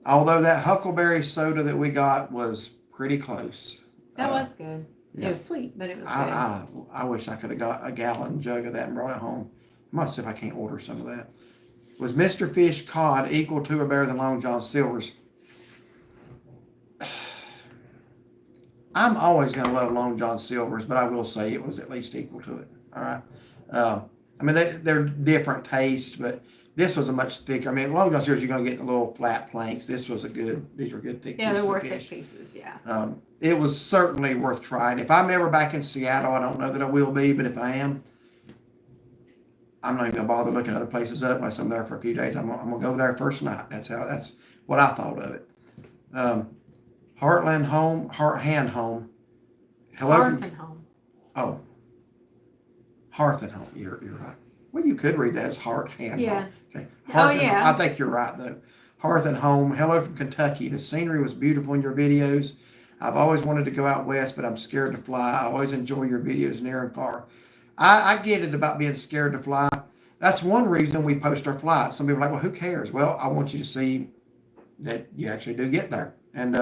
Although that Huckleberry soda that we got was pretty close. That was good. Yeah. It was sweet, but it was good. I wish I could have got a gallon jug of that and brought it home. I might see if I can't order some of that. Was Mr. Fish cod equal to or better than Long John Silver's? I'm always going to love Long John Silver's, but I will say it was at least equal to it. All right. I mean, they're different tastes, but this was a much thicker. I mean, Long John Silver's, you're going to get the little flat planks. These were good thick yeah, pieces they were of thick fish. pieces, yeah. It was certainly worth trying. If I'm ever back in Seattle, I don't know that I will be, but if I am, I'm not even going to bother looking other places up unless I'm there for a few days. I'm going to go there first night. That's what I thought of it. Heartland Home, Hand Home. Hello. Hearth and Home. Oh. Hearth and Home. You're right. Well, you could read that as Heart Hand Yeah. Home. Okay. Yeah. I think you're right, though. Hearth and Home. Hello from Kentucky. The scenery was beautiful in your videos. I've always wanted to go out west, but I'm scared to fly. I always enjoy your videos near and far. I get it about being scared to fly. That's one reason we post our flights. Some people are like, well, who cares? Well, I want you to see that you actually do get there. And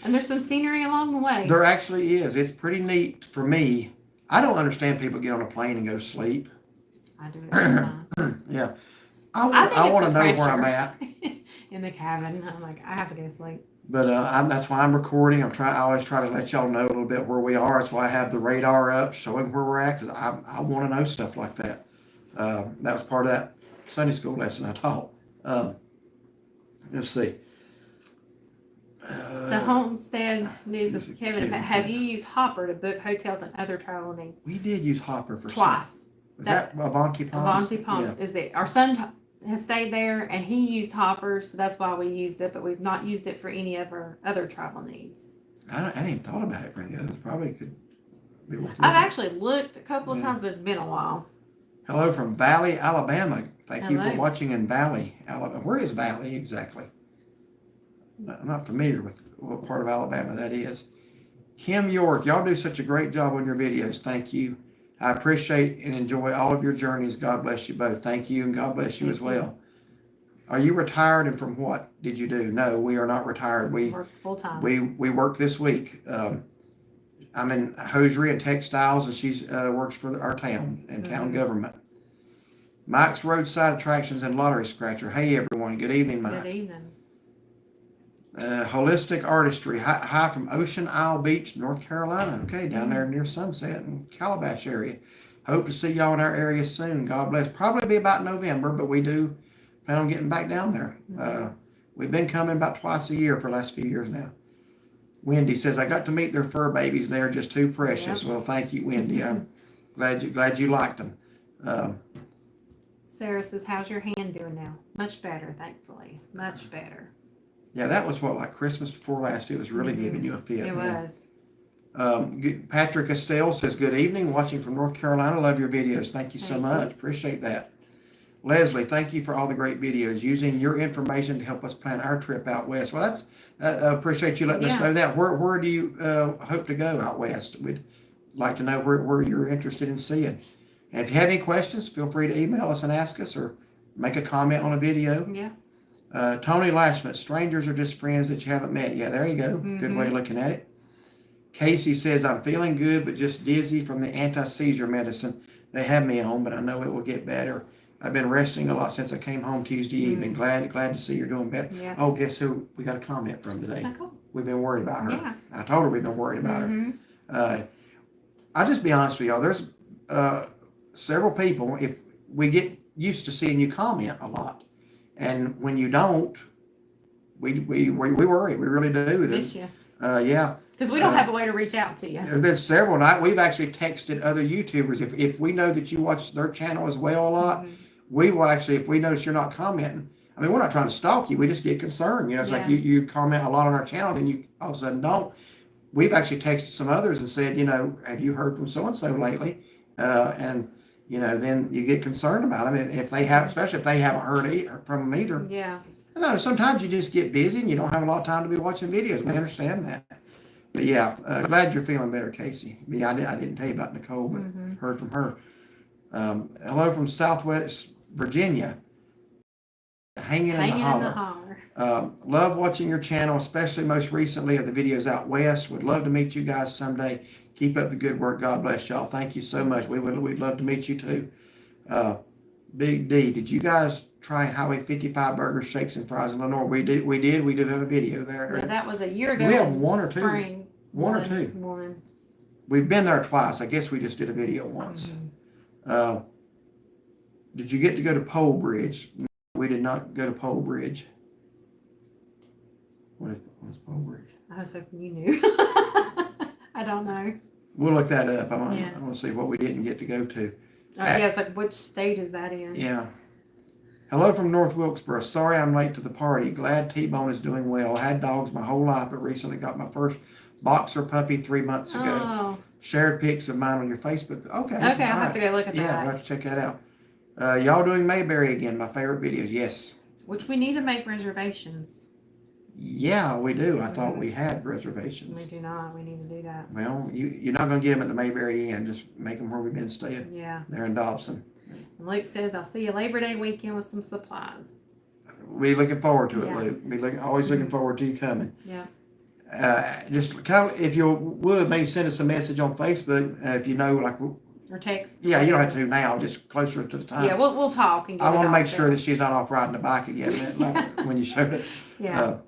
there's some scenery along the way. There actually is. It's pretty neat for me. I don't understand people get on a plane and go to sleep. I do it all the time. Yeah. I want to know where I'm at. In the cabin. I'm like, I have to go to sleep. But that's why I'm recording. I always try to let y'all know a little bit where we are. That's why I have the radar up showing where we're at, because I want to know stuff like that. That was part of that Sunday school lesson I taught. Let's see. So Homestead News with Kevin. Have you used Hopper to book hotels and other travel needs? We did use Hopper for twice. Was that Avanti Palms? Avanti Palms. Yeah. Is it? Our son has stayed there, and he used Hopper, so that's why we used it. But we've not used it for any of our other travel needs. I hadn't even thought about it for any others. Probably could be worth I've looking. actually looked a couple of times, but it's been a while. Hello from Valley, Alabama. Thank you for Hello. watching in Valley, Alabama. Where is Valley exactly? I'm not familiar with what part of Alabama that is. Kim York, y'all do such a great job on your videos. Thank you. I appreciate and enjoy all of your journeys. God bless you both. Thank you, and God bless you as well. Are you retired, and from what did you do? No, we are not retired. We work full time. We work this week. I'm in hosiery and textiles, and she works for our town and town government. Mike's Roadside Attractions and Lottery Scratcher. Hey, everyone. Good evening, Mike. Good evening. Holistic Artistry. Hi from Ocean Isle Beach, North Carolina. Okay, down there near Sunset and Calabash area. Hope to see y'all in our area soon. God bless. Probably be about November, but we do plan on getting back down there. We've been coming about twice a year for the last few years now. Wendy says, I got to meet their fur babies. They're just too precious. Yep. Well, thank you, Wendy. I'm glad you liked them. Sarah says, how's your hand doing now? Much better, thankfully. Much better. Yeah, that was like Christmas before last. It was really giving you a fit. It was. Patrick Estelle says, good evening, watching from North Carolina. Love your videos. Thank you so much. Appreciate that. Leslie, thank you for all the great videos. Using your information to help us plan our trip out west. Well, that's appreciate you letting us know that. Where do you hope to go out west? We'd like to know where you're interested in seeing. And if you have any questions, feel free to email us and ask us, or make a comment on a video. Yeah. Tony Lashman, strangers are just friends that you haven't met. Yeah, there you go. Good way of looking at it. Casey says, I'm feeling good, but just dizzy from the anti-seizure medicine they have me on, but I know it will get better. I've been resting a lot since I came home Tuesday evening. Glad to see you're doing better. Yeah. Oh, guess who we got a comment from today? Cool. We've been worried about her. Yeah. I told her we've been worried about her. I'll just be honest with y'all. There's several people, if we get used to seeing you comment a lot. And when you don't, we worry. We really do. Miss you. Yeah. Because we don't have a way to reach out to you. There's been several nights. We've actually texted other YouTubers. If we know that you watch their channel as well a lot, we will actually, if we notice you're not commenting, I mean, we're not trying to stalk you. We just get concerned. You know, it's like you comment a lot on our channel, then you all of a sudden don't. We've actually texted some others and said, you know, have you heard from so-and-so lately? And, you know, then you get concerned about them if they have, especially if they haven't heard from them either. Yeah. No, sometimes you just get busy and you don't have a lot of time to be watching videos. We understand that. But yeah, glad you're feeling better, Casey. Yeah, I didn't tell you about Nicole, but heard from her. Hello from Southwest Virginia. Hanging in the holler. Love watching your channel, especially most recently of the videos out west. Would love to meet you guys someday. Keep up the good work. God bless y'all. Thank you so much. We'd love to meet you too. Big D, did you guys try Highway 55 burgers, shakes, and fries in Lenore? We did. We do have a video there. Yeah, that was a year ago. We have one or two. Spring. One or two. One. We've been there twice. I guess we just did a video once. Did you get to go to Pole Bridge? We did not go to Pole Bridge. What is Pole Bridge? I was hoping you knew. I don't know. We'll look that up. I want to see what we didn't get to go to. Yeah, it's like, which state is that in? Yeah. Hello from North Wilkesboro. Sorry I'm late to the party. Glad T-Bone is doing well. I had dogs my whole life, but recently got my first boxer puppy 3 months ago. Oh. Shared pics of mine on your Facebook. Okay. Okay, I'll have to go look at that. Yeah, I'll have to check that out. Y'all doing Mayberry again, my favorite videos. Yes. Which we need to make reservations. Yeah, we do. I thought we had reservations. We do not. We need to do that. Well, you're not going to get them at the Mayberry Inn. Just make them where we've been staying. Yeah. There in Dobson. And Luke says, I'll see you Labor Day weekend with some supplies. We looking forward to it, Luke. Always looking forward to you coming. Yeah. Just kind of, if you would, maybe send us a message on Facebook if you know, like. Or text. Yeah, you don't have to now. Just closer to the time. Yeah, we'll talk. And I want to make sure that she's not off riding the bike again like when you showed it. Yeah.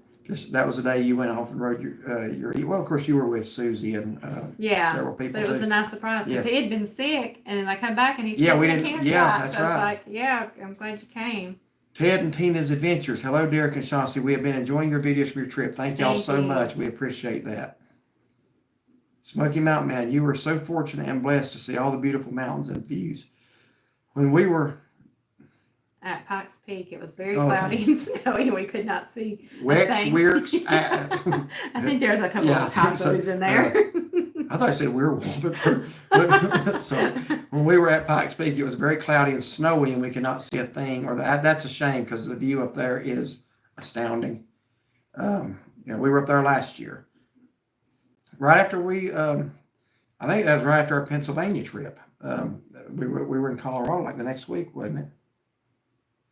That was the day you went off and rode your. Well, of course, you were with Susie and several people. But it was a nice surprise because he had been sick, and then I come back and he said, "Yeah, we didn't." Yeah, that's so right. I was like, "Yeah, I'm glad you came." Ted and Tina's Adventures. Hello, Derek and Chauncey. We have been enjoying your videos for your trip. Thank y'all so much. We appreciate that. Smoky Mountain Man, you were so fortunate and blessed to see all the beautiful mountains and views. When we were at Pikes Peak, it was very cloudy and snowy. We could not see. Weirks. I think there's a couple of typos in there. I thought I said werewolf. So when we were at Pikes Peak, it was very cloudy and snowy, and we could not see a thing. That's a shame because the view up there is astounding. We were up there last year. Right after I think that was right after our Pennsylvania trip. We were in Colorado like the next week, wasn't it?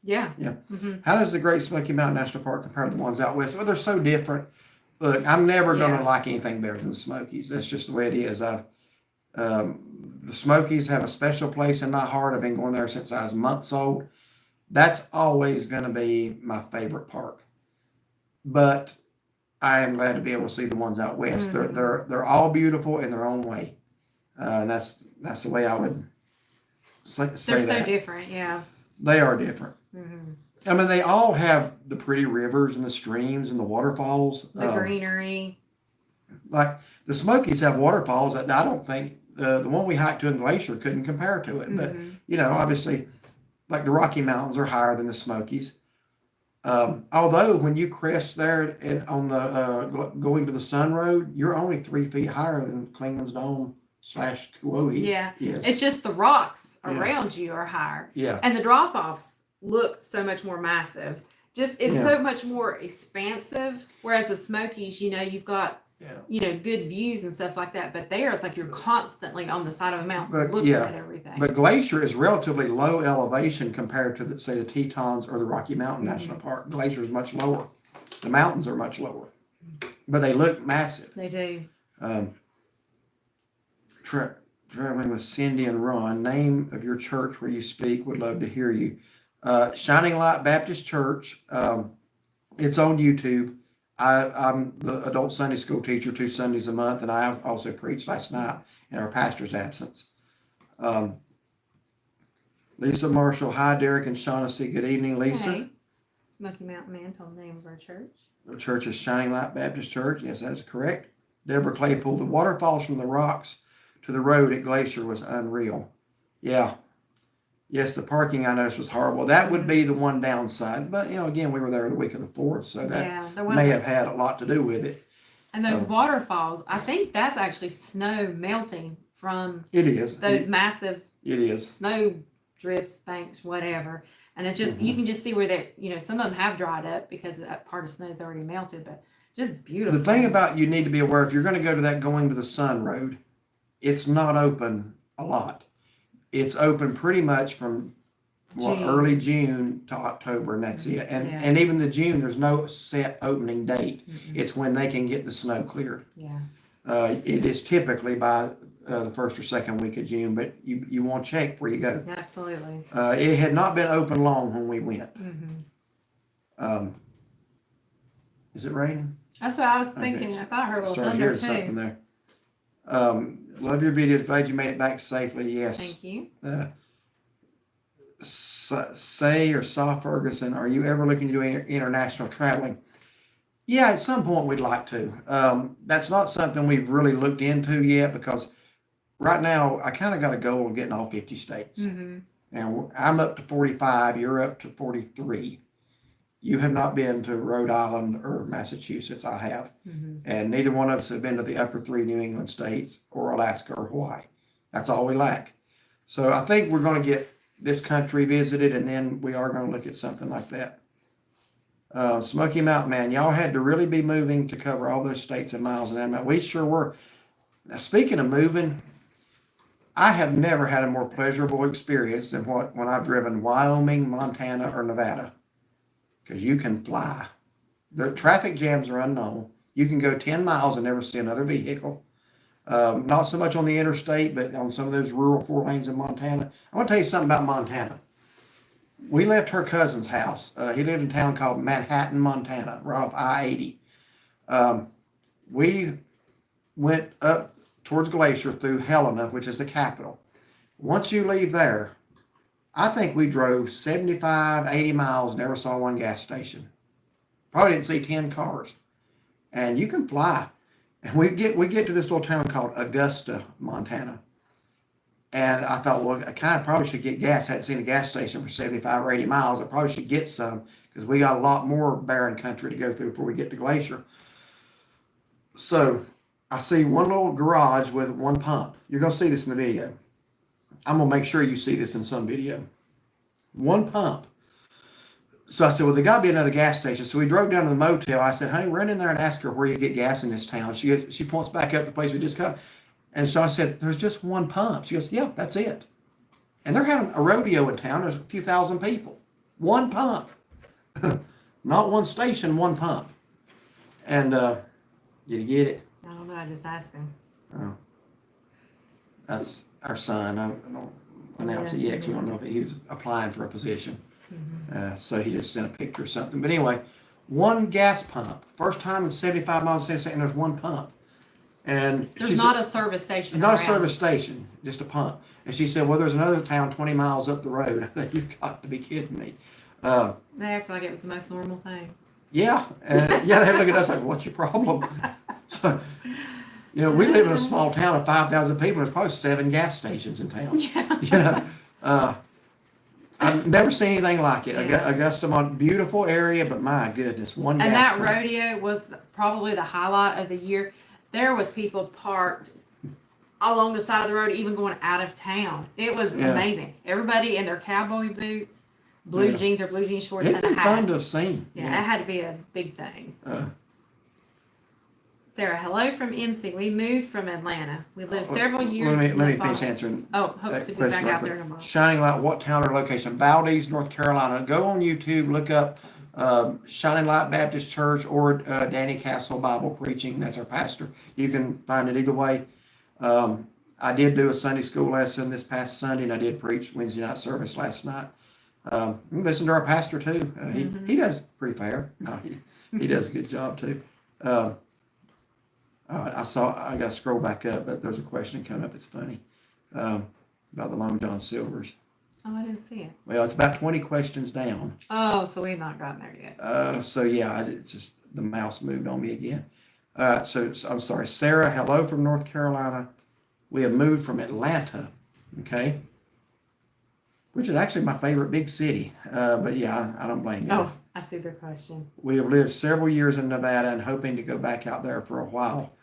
Yeah. Yeah. Mm-hmm. How does the Great Smoky Mountain National Park compare to the ones out west? Well, they're so different. Look, I'm never going to like anything better than the Smokies. That's just the way it is. The Smokies have a special place in my heart. I've been going there since I was months old. That's always going to be my favorite park. But I am glad to be able to see the ones out west. Mm-hmm. They're all beautiful in their own way, and that's the way I would say that. They're so different, yeah. They are different. Mm-hmm. I mean, they all have the pretty rivers and the streams and the waterfalls. The greenery. Like the Smokies have waterfalls that I don't think the one we hiked to in Glacier couldn't compare to it. Mm-hmm. But obviously, like the Rocky Mountains are higher than the Smokies. Although when you crest there on the going to the Sun Road, you're only 3 feet higher than Clingman's Dome / Kuoe. Yeah. Yes. It's just the rocks around you are higher. Yeah. And the drop-offs look so much more massive. It's so much more expansive. Whereas the Smokies, you've got good views and stuff like that. But there, it's like you're constantly on the side of a mountain looking at everything. But Glacier is relatively low elevation compared to, say, the Tetons or the Rocky Mountain National Park. Glacier is much lower. The mountains are much lower. But they look massive. They do. Traveling with Cindy and Ron. Name of your church where you speak. Would love to hear you. Shining Light Baptist Church. It's on YouTube. I'm the adult Sunday school teacher 2 Sundays a month, and I also preached last night in our pastor's absence. Lisa Marshall, hi, Derek and Shaughnessy. Good evening, Lisa. Hey. Smoky Mountain Man told the name of our church. The church is Shining Light Baptist Church. Yes, that's correct. Deborah Claypool, the waterfalls from the rocks to the road at Glacier was unreal. Yeah. Yes, the parking I noticed was horrible. That would be the one downside. But, again, we were there the week of the 4th, so that may have had a lot to do with it. And those waterfalls, I think that's actually snow melting from It is. those massive It snow drifts, banks, whatever. And it just, you can just see where some of them have dried up because that part of snow is already melted, but just beautiful. The thing about you need to be aware, if you're going to go to that Going to the Sun road, it's not open a lot. It's open pretty much from early June to October, and that's it. And even the June, there's no set opening date. It's when they can get the snow cleared. Yeah. It is typically by the first or second week of June, but you want to check before you go. Absolutely. It had not been open long when we went. Is it raining? That's what I was thinking. Okay. I thought I heard a little thunder too. Something there. Love your videos. Glad you made it back safely. Yes. Thank you. Saw Ferguson, are you ever looking to do international traveling? Yeah, at some point we'd like to. That's not something we've really looked into yet because right now I kind of got a goal of getting all 50 states. And I'm up to 45, you're up to 43. You have not been to Rhode Island or Massachusetts. I have. And neither one of us have been to the upper 3 New England states or Alaska or Hawaii. That's all we lack. So I think we're going to get this country visited, and then we are going to look at something like that. Smoky Mountain Man, y'all had to really be moving to cover all those states and miles and that. We sure were. Now, speaking of moving, I have never had a more pleasurable experience than when I've driven Wyoming, Montana, or Nevada. Because you can fly. The traffic jams are unknown. You can go 10 miles and never see another vehicle. Not so much on the interstate, but on some of those rural 4 lanes in Montana. I want to tell you something about Montana. We left her cousin's house. He lived in a town called Manhattan, Montana, right off I-80. We went up towards Glacier through Helena, which is the capital. Once you leave there, I think we drove 75, 80 miles, never saw one gas station. Probably didn't see 10 cars. And you can fly. And we get to this little town called Augusta, Montana. And I thought, well, I kind of probably should get gas. I hadn't seen a gas station for 75 or 80 miles. I probably should get some because we got a lot more barren country to go through before we get to Glacier. So I see one little garage with one pump. You're going to see this in the video. I'm going to make sure you see this in some video. One pump. So I said, well, there got to be another gas station. So we drove down to the motel. I said, honey, run in there and ask her where you get gas in this town. She points back up the place we just come. And so I said, there's just one pump. She goes, yeah, that's it. And they're having a rodeo in town. There's a few thousand people. One pump. Not one station, one pump. And did you get it? I don't know. I just asked him. Oh. That's our son. I don't announce it yet because we don't know if he was applying for a position. So he just sent a picture or something. But anyway, one gas pump. First time in 75 miles an hour, and there's one pump. And there's not a service station. Not a service station, just a pump. And she said, well, there's another town 20 miles up the road. I think you've got to be kidding me. They act like it was the most normal thing. Yeah. They look at us like, what's your problem? So, we live in a small town of 5,000 people. There's probably 7 gas stations in town. Yeah. I've never seen anything like it. Yeah. Augusta, beautiful area, but my goodness, one gas. And that rodeo was probably the highlight of the year. There was people parked along the side of the road, even going out of town. It was amazing. Everybody in their cowboy boots, blue jeans or blue jean shorts. It'd been fun to have seen. Yeah, it had to be a big thing. Sarah, hello from NC. We moved from Atlanta. We lived several years. Let me finish answering. Hope to be back out there in a month. Shining Light, what town or location? Valdez, North Carolina. Go on YouTube, look up Shining Light Baptist Church or Danny Castle Bible Preaching. That's our pastor. You can find it either way. I did do a Sunday school lesson this past Sunday, and I did preach Wednesday night service last night. Listen to our pastor too. He does pretty fair. He does a good job too. I got to scroll back up, but there's a question coming up. It's funny about the Long John Silvers. Oh, I didn't see it. Well, it's about 20 questions down. Oh, so we've not gotten there yet. So yeah, the mouse moved on me again. So I'm sorry, Sarah. Hello from North Carolina. We have moved from Atlanta. Okay. which is actually my favorite big city. But yeah, I don't blame you. Oh, I see their question. We have lived several years in Nevada and hoping to go back out there for a while.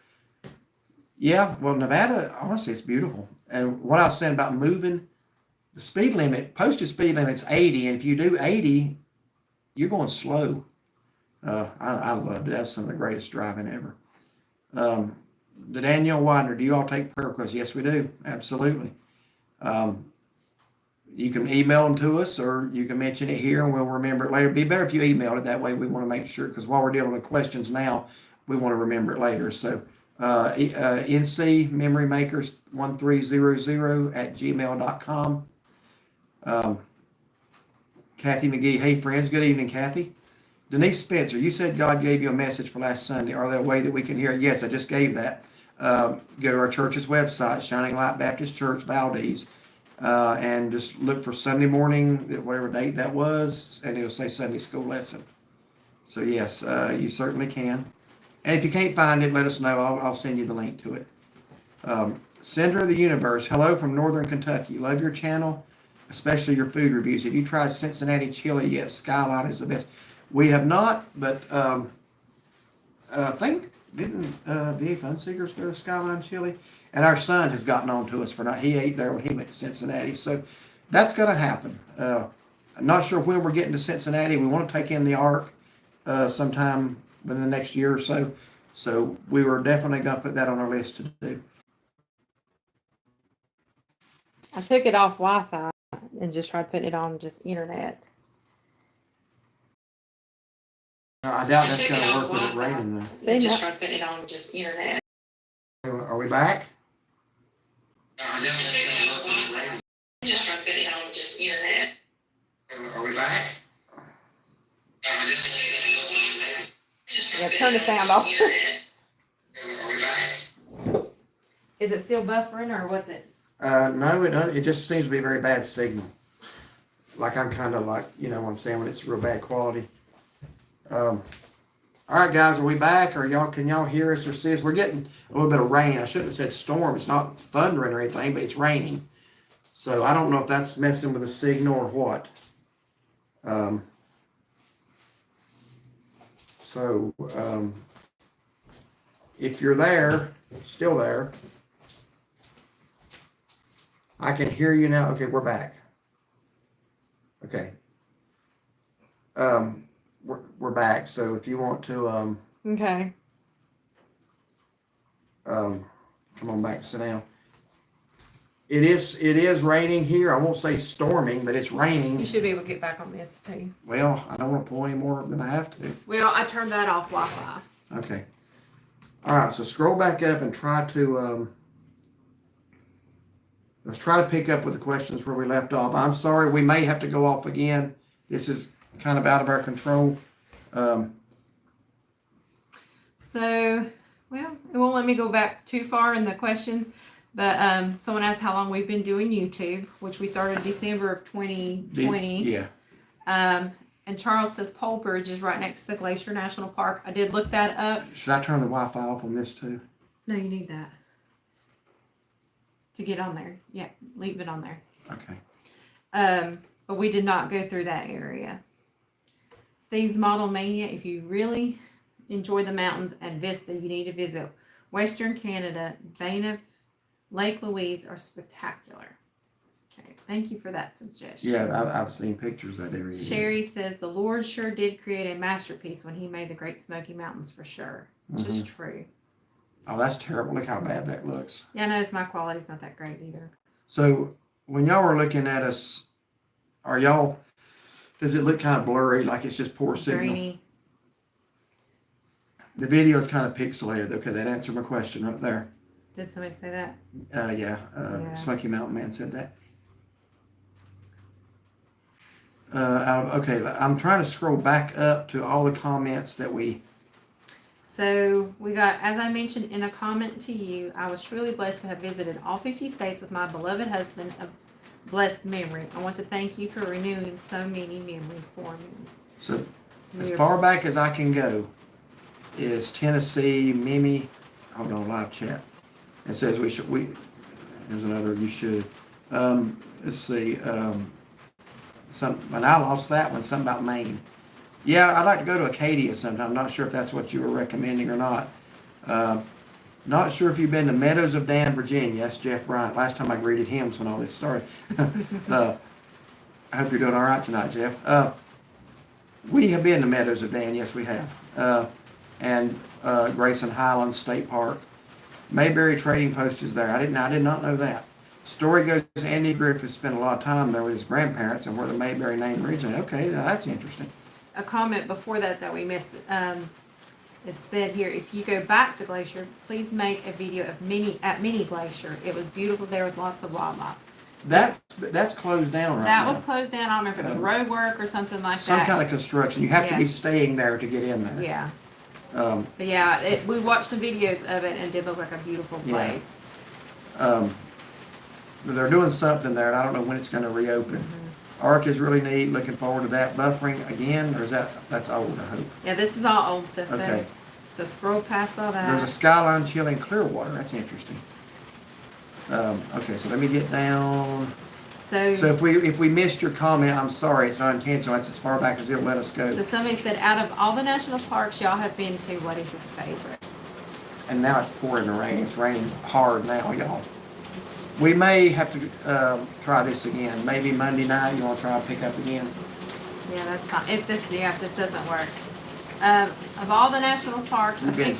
Yeah, well, Nevada, honestly, it's beautiful. And what I was saying about moving, the speed limit, posted speed limit's 80, and if you do 80, you're going slow. I loved it. That's some of the greatest driving ever. The Danielle Widener, do you all take prayer requests? Yes, we do. Absolutely. You can email them to us, or you can mention it here and we'll remember it later. It'd be better if you emailed it. That way we want to make sure, because while we're dealing with questions now, we want to remember it later. So NCMemoryMakers 1300 @gmail.com. Kathy McGee, hey friends, good evening, Kathy. Denise Spencer, you said God gave you a message for last Sunday. Are there a way that we can hear it? Yes, I just gave that. Go to our church's website, Shining Light Baptist Church, Valdez, and just look for Sunday morning, whatever date that was, and it'll say Sunday school lesson. So yes, you certainly can. And if you can't find it, let us know. I'll send you the link to it. Center of the Universe, hello from Northern Kentucky. Love your channel, especially your food reviews. Have you tried Cincinnati chili yet? Skyline is the best. We have not, but I think, didn't V.A. Funseekers go to Skyline Chili? And our son has gotten on to us for not, he ate there when he went to Cincinnati. So that's going to happen. I'm not sure when we're getting to Cincinnati. We want to take in the Ark sometime within the next year or so. So we were definitely going to put that on our list to do. I took it off Wi-Fi and just tried putting it on just internet. I doubt that's going to work with it raining though. See, just tried putting it on just internet. Are we back? Just tried putting it on just internet. Are we back? Yeah, turn the sound off. Are we back? Is it still buffering or what's it? No, it just seems to be a very bad signal. Like I'm kind of like, you know what I'm saying, when it's real bad quality. All right, guys, are we back? Or can y'all hear us or see us? We're getting a little bit of rain. I shouldn't have said storm. It's not thundering or anything, but it's raining. So I don't know if that's messing with the signal or what. If you're there, still there, I can hear you now. Okay, we're back. Okay. We're back. So if you want to Okay. come on back, sit down. It is raining here. I won't say storming, but it's raining. You should be able to get back on this too. Well, I don't want to pull any more than I have to. Well, I turned that off Wi-Fi. Okay. All right, so scroll back up and try to let's try to pick up with the questions where we left off. I'm sorry, we may have to go off again. This is kind of out of our control. So, well, it won't let me go back too far in the questions, but someone asked how long we've been doing YouTube, which we started December of 2020. Yeah. And Charles says Pole Bridge is right next to the Glacier National Park. I did look that up. Should I turn the Wi-Fi off on this too? No, you need that to get on there. Yeah, leave it on there. Okay. But we did not go through that area. Steve's Model Mania, if you really enjoy the mountains and Vista, you need to visit Western Canada. Banff, Lake Louise are spectacular. Okay, thank you for that suggestion. Yeah, I've seen pictures of that area. Sherry says the Lord sure did create a masterpiece when he made the Great Smoky Mountains for sure. Which is true. Oh, that's terrible. Look how bad that looks. Yeah, I notice my quality's not that great either. So when y'all were looking at us, does it look kind of blurry, like it's just poor signal? Grainy. The video is kind of pixelated. Okay, that answered my question right there. Did somebody say that? Yeah. Smoky Mountain Man said that. Okay, I'm trying to scroll back up to all the comments that we... So we got, as I mentioned in a comment to you, I was truly blessed to have visited all 50 states with my beloved husband of blessed memory. I want to thank you for renewing so many memories for me. So as far back as I can go is Tennessee, Mimi. Hold on, live chat. It says here's another, you should. Let's see. and I lost that one, something about Maine. Yeah, I'd like to go to Acadia sometime. I'm not sure if that's what you were recommending or not. Not sure if you've been to Meadows of Dan, Virginia. That's Jeff Bryant. Last time I greeted him was when all this started. I hope you're doing all right tonight, Jeff. We have been to Meadows of Dan. Yes, we have. And Grayson Highlands State Park. Mayberry Trading Post is there. I did not know that. Story goes Andy Griffith spent a lot of time there with his grandparents and where the Mayberry name originated. Okay, now that's interesting. A comment before that we missed. It said here, if you go back to Glacier, please make a video of Mini Glacier. It was beautiful there with lots of wildlife. That's closed down right now. That was closed down. I don't know if it was road work or something like Some that. kind of construction. You have to be Yeah. staying there to get in there. Yeah. But yeah, we watched some videos of it and it did look like a beautiful place. They're doing something there, and I don't know when it's going to reopen. Mm-hmm. Arc is really neat. Looking forward to that. Buffering again, or that's old? I hope. Yeah, this is all old stuff. Okay. So scroll past all that. There's a skyline chill in Clearwater. That's interesting. Okay, so let me get down. So if we missed your comment, I'm sorry. It's not intentional. That's as far back as it'll let us go. So somebody said, out of all the national parks y'all have been to, what is your favorite? And now it's pouring the rain. It's raining hard now, y'all. We may have to try this again. Maybe Monday night. You want to try to pick up again? Yeah, that's fine. If this doesn't work. Of all the national parks, I think,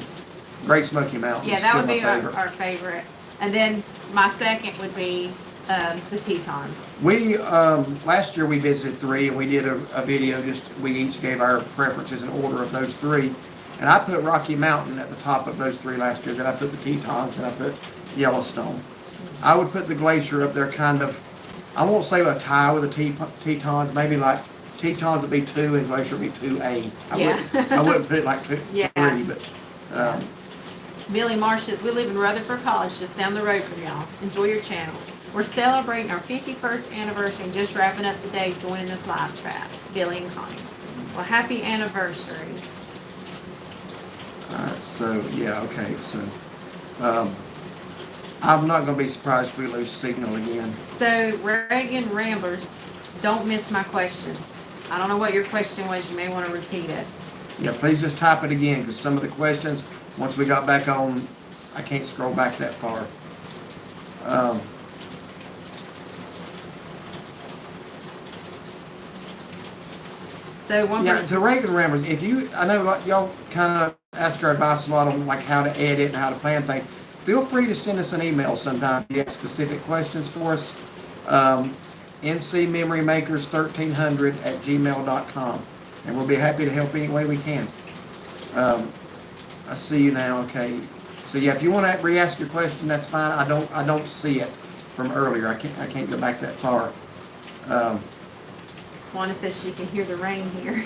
Great Smoky Mountains. yeah, that would be our favorite. And then my second would be the Tetons. We last year we visited 3, and we did a video. We each gave our preferences in order of those 3, and I put Rocky Mountain at the top of those 3 last year. Then I put the Tetons, and I put Yellowstone. I would put the Glacier up there, kind of. I won't say a tie with the Tetons. Maybe like Tetons would be 2 and Glacier would be 2A. I wouldn't put it like 3, but. Billy Marsh says, we live in Rutherford College, just down the road from y'all. Enjoy your channel. We're celebrating our 51st anniversary and just wrapping up the day joining this live chat. Billy and Connie. Well, happy anniversary. So, yeah, okay. So, I'm not going to be surprised if we lose signal again. So, Reagan Ramblers, don't miss my question. I don't know what your question was. You may want to repeat it. Yeah, please just type it again, because some of the questions, once we got back on, I can't scroll back that far. So one Yeah, person, to Reagan Ramblers, I know like, y'all kind of ask our advice a lot on like how to edit and how to plan things. Feel free to send us an email sometime if you have specific questions for us. NCMemoryMakers1300@gmail.com, and we'll be happy to help any way we can. I see you now. Okay, so yeah, if you want to re-ask your question, that's fine. I don't see it from earlier. I can't go back that far. Wanda says she can hear the rain here.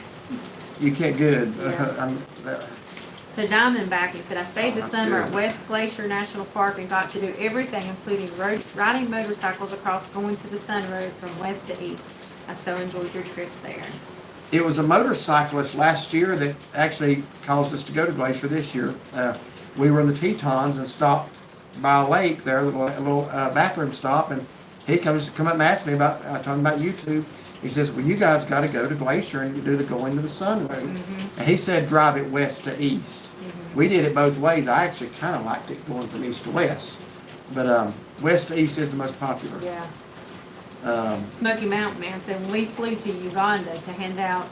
You can't. Good. Yeah. So Diamondback, he said, I stayed this summer good. at West Glacier National Park and got to do everything, including riding motorcycles across going to the Sun Road from west to east. I so enjoyed your trip there. It was a motorcyclist last year that actually caused us to go to Glacier this year. We were in the Tetons and stopped by a lake there, a little bathroom stop, and he come up and asked me about talking about YouTube. He says, well, you guys got to go to Glacier and do the going to the Sun Road. Mm-hmm. And he said drive it west to east. Mm-hmm. We did it both ways. I actually kind of liked it going from east to west. But west to east is the most popular. Yeah. Smoky Mountain Man said, when we flew to Uganda to hand out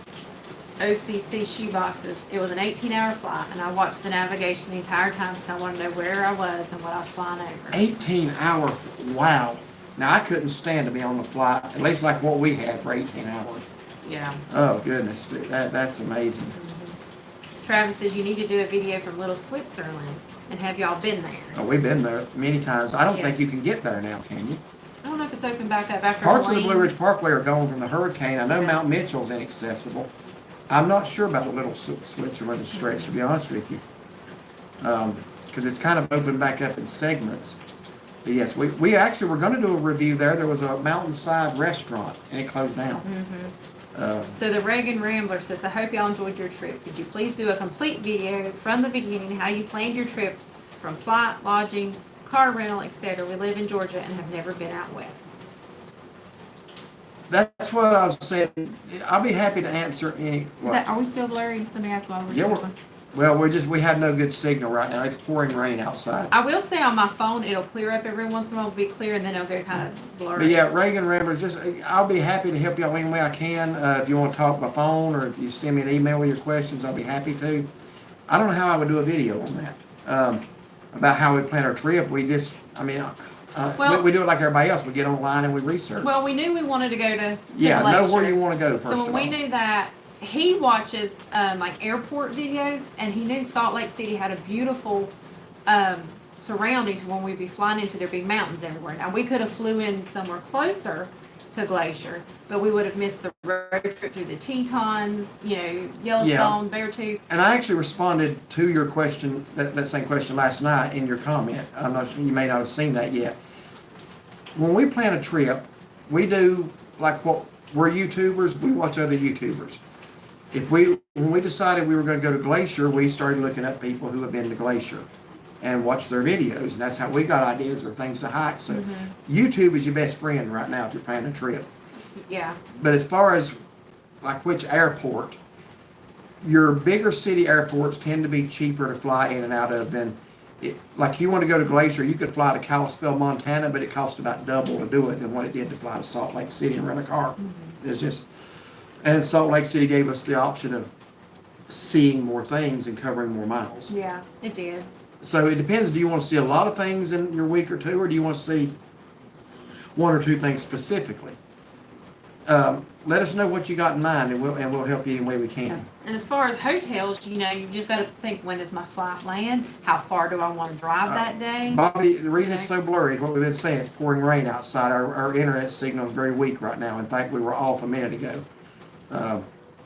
OCC shoe boxes, it was an 18-hour flight, and I watched the navigation the entire time because I wanted to know where I was and what I was flying over. 18-hour, wow. Now, I couldn't stand to be on the flight, at least like what we had for 18 hours. Yeah. Oh, goodness. That's amazing. Mm-hmm. Travis says, you need to do a video from Little Switzerland, and have y'all been there? Oh, we've been there many times. I don't think you can get there now, can you? I don't know if it's open back up after Parts of the Blue Ridge Parkway are gone from the hurricane. I know Mount Mitchell's inaccessible. I'm not sure about the Little Switzerland stretch, to be honest with you. Because it's kind of opened back up in segments. But yes, we actually were going to do a review there. There was a mountainside restaurant, and it closed down. Mm-hmm. So the Reagan Rambler says, I hope y'all enjoyed your trip. Could you please do a complete video from the beginning, how you planned your trip from flight, lodging, car rental, etc. We live in Georgia and have never been out west. That's what I was saying. I'll be happy to answer any. Are we still blurry? Somebody asked why we're Yeah, still blurry. Well, we have no good signal right now. It's pouring rain outside. I will say on my phone it'll clear up every once in a while, it'll be clear, and then it'll go kind of blurry. But yeah, Reagan Ramblers, I'll be happy to help y'all any way I can. If you want to talk by phone or if you send me an email with your questions, I'll be happy to. I don't know how I would do a video on that about how we plan our trip. We just, we do it like everybody else. We get online and we research. Well, we knew we wanted to go to yeah, Glacier. Know where you want to go first. So when we knew that, he watches like airport videos, and he knew Salt Lake City had a beautiful surroundings. When we'd be flying into, there'd be mountains everywhere. Now we could have flew in somewhere closer to Glacier, but we would have missed the road trip through the Tetons, Yellowstone, Beartooth. And I actually responded to your question, that same question last night in your comment. I'm not sure, you may not have seen that yet. When we plan a trip, we do like what we're YouTubers. We watch other YouTubers. When we decided we were going to go to Glacier, we started looking at people who have been to Glacier and watch their videos, and that's how we got ideas or things to hike. So YouTube is your best friend right now if you're planning a trip. Yeah. But as far as like which airport, your bigger city airports tend to be cheaper to fly in and out of than like you want to go to Glacier, you could fly to Kalispell, Montana, but it cost about double to do it than what it did to fly to Salt Lake City and rent a car. It's just. And Salt Lake City gave us the option of seeing more things and covering more miles. Yeah, it did. So it depends. Do you want to see a lot of things in your week or two, or do you want to see one or two things specifically? Let us know what you got in mind, and we'll help you any way we can. And as far as hotels, you just got to think, when does my flight land? How far do I want to drive that day? Bobby, the reason it's so blurry is what we've been saying. It's pouring rain outside. Our internet signal is very weak right now. In fact, we were off a minute ago.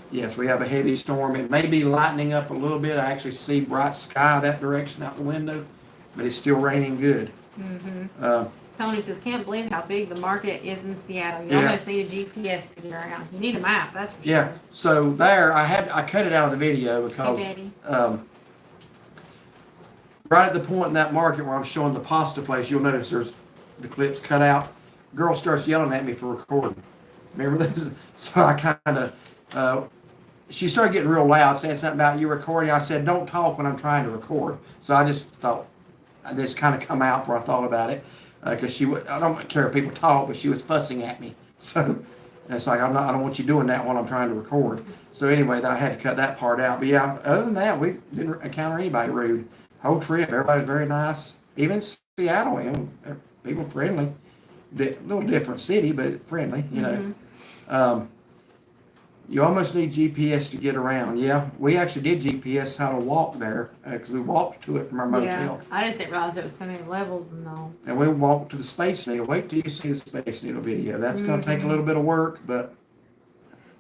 Yes, we have a heavy storm. It may be lightening up a little bit. I actually see bright sky that direction out the window, but it's still raining good. Tony says, can't believe how big the market is in Seattle. You almost need a GPS to get around. You need a map, that's for sure. Yeah, so there, I cut it out of the video because right at the point in that market where I'm showing the pasta place, you'll notice there's the clips cut out. Girl starts yelling at me for recording. Remember this? So I kind of, she started getting real loud, saying something about you recording. I said, don't talk when I'm trying to record. So I just thought, I just kind of come out before I thought about it. Because I don't care if people talk, but she was fussing at me. So it's like, I don't want you doing that while I'm trying to record. So anyway, I had to cut that part out. But yeah, other than that, we didn't encounter anybody rude. Whole trip, everybody was very nice. Even Seattle, people friendly. A little different city, but friendly, You almost need GPS to get around. Yeah, we actually did GPS how to walk there because we walked to it from our motel. Yeah, I just didn't realize there was so many levels and all. And we walked to the Space Needle. Wait till you see the Space Needle video. That's going to take a little bit of work, but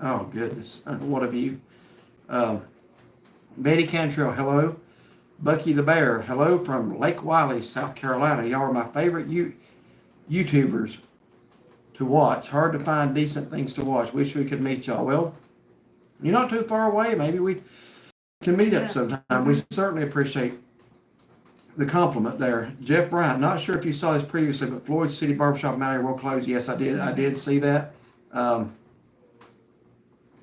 oh goodness, what a view. Betty Cantrell, hello. Bucky the Bear, hello from Lake Wiley, South Carolina. Y'all are my favorite YouTubers to watch. Hard to find decent things to watch. Wish we could meet y'all. Well, you're not too far away. Maybe we can meet up sometime. We certainly appreciate the compliment there. Jeff Bryant, not sure if you saw this previously, but Floyd's City Barbershop in Mount Airy will close. Yes, I did. I did see that.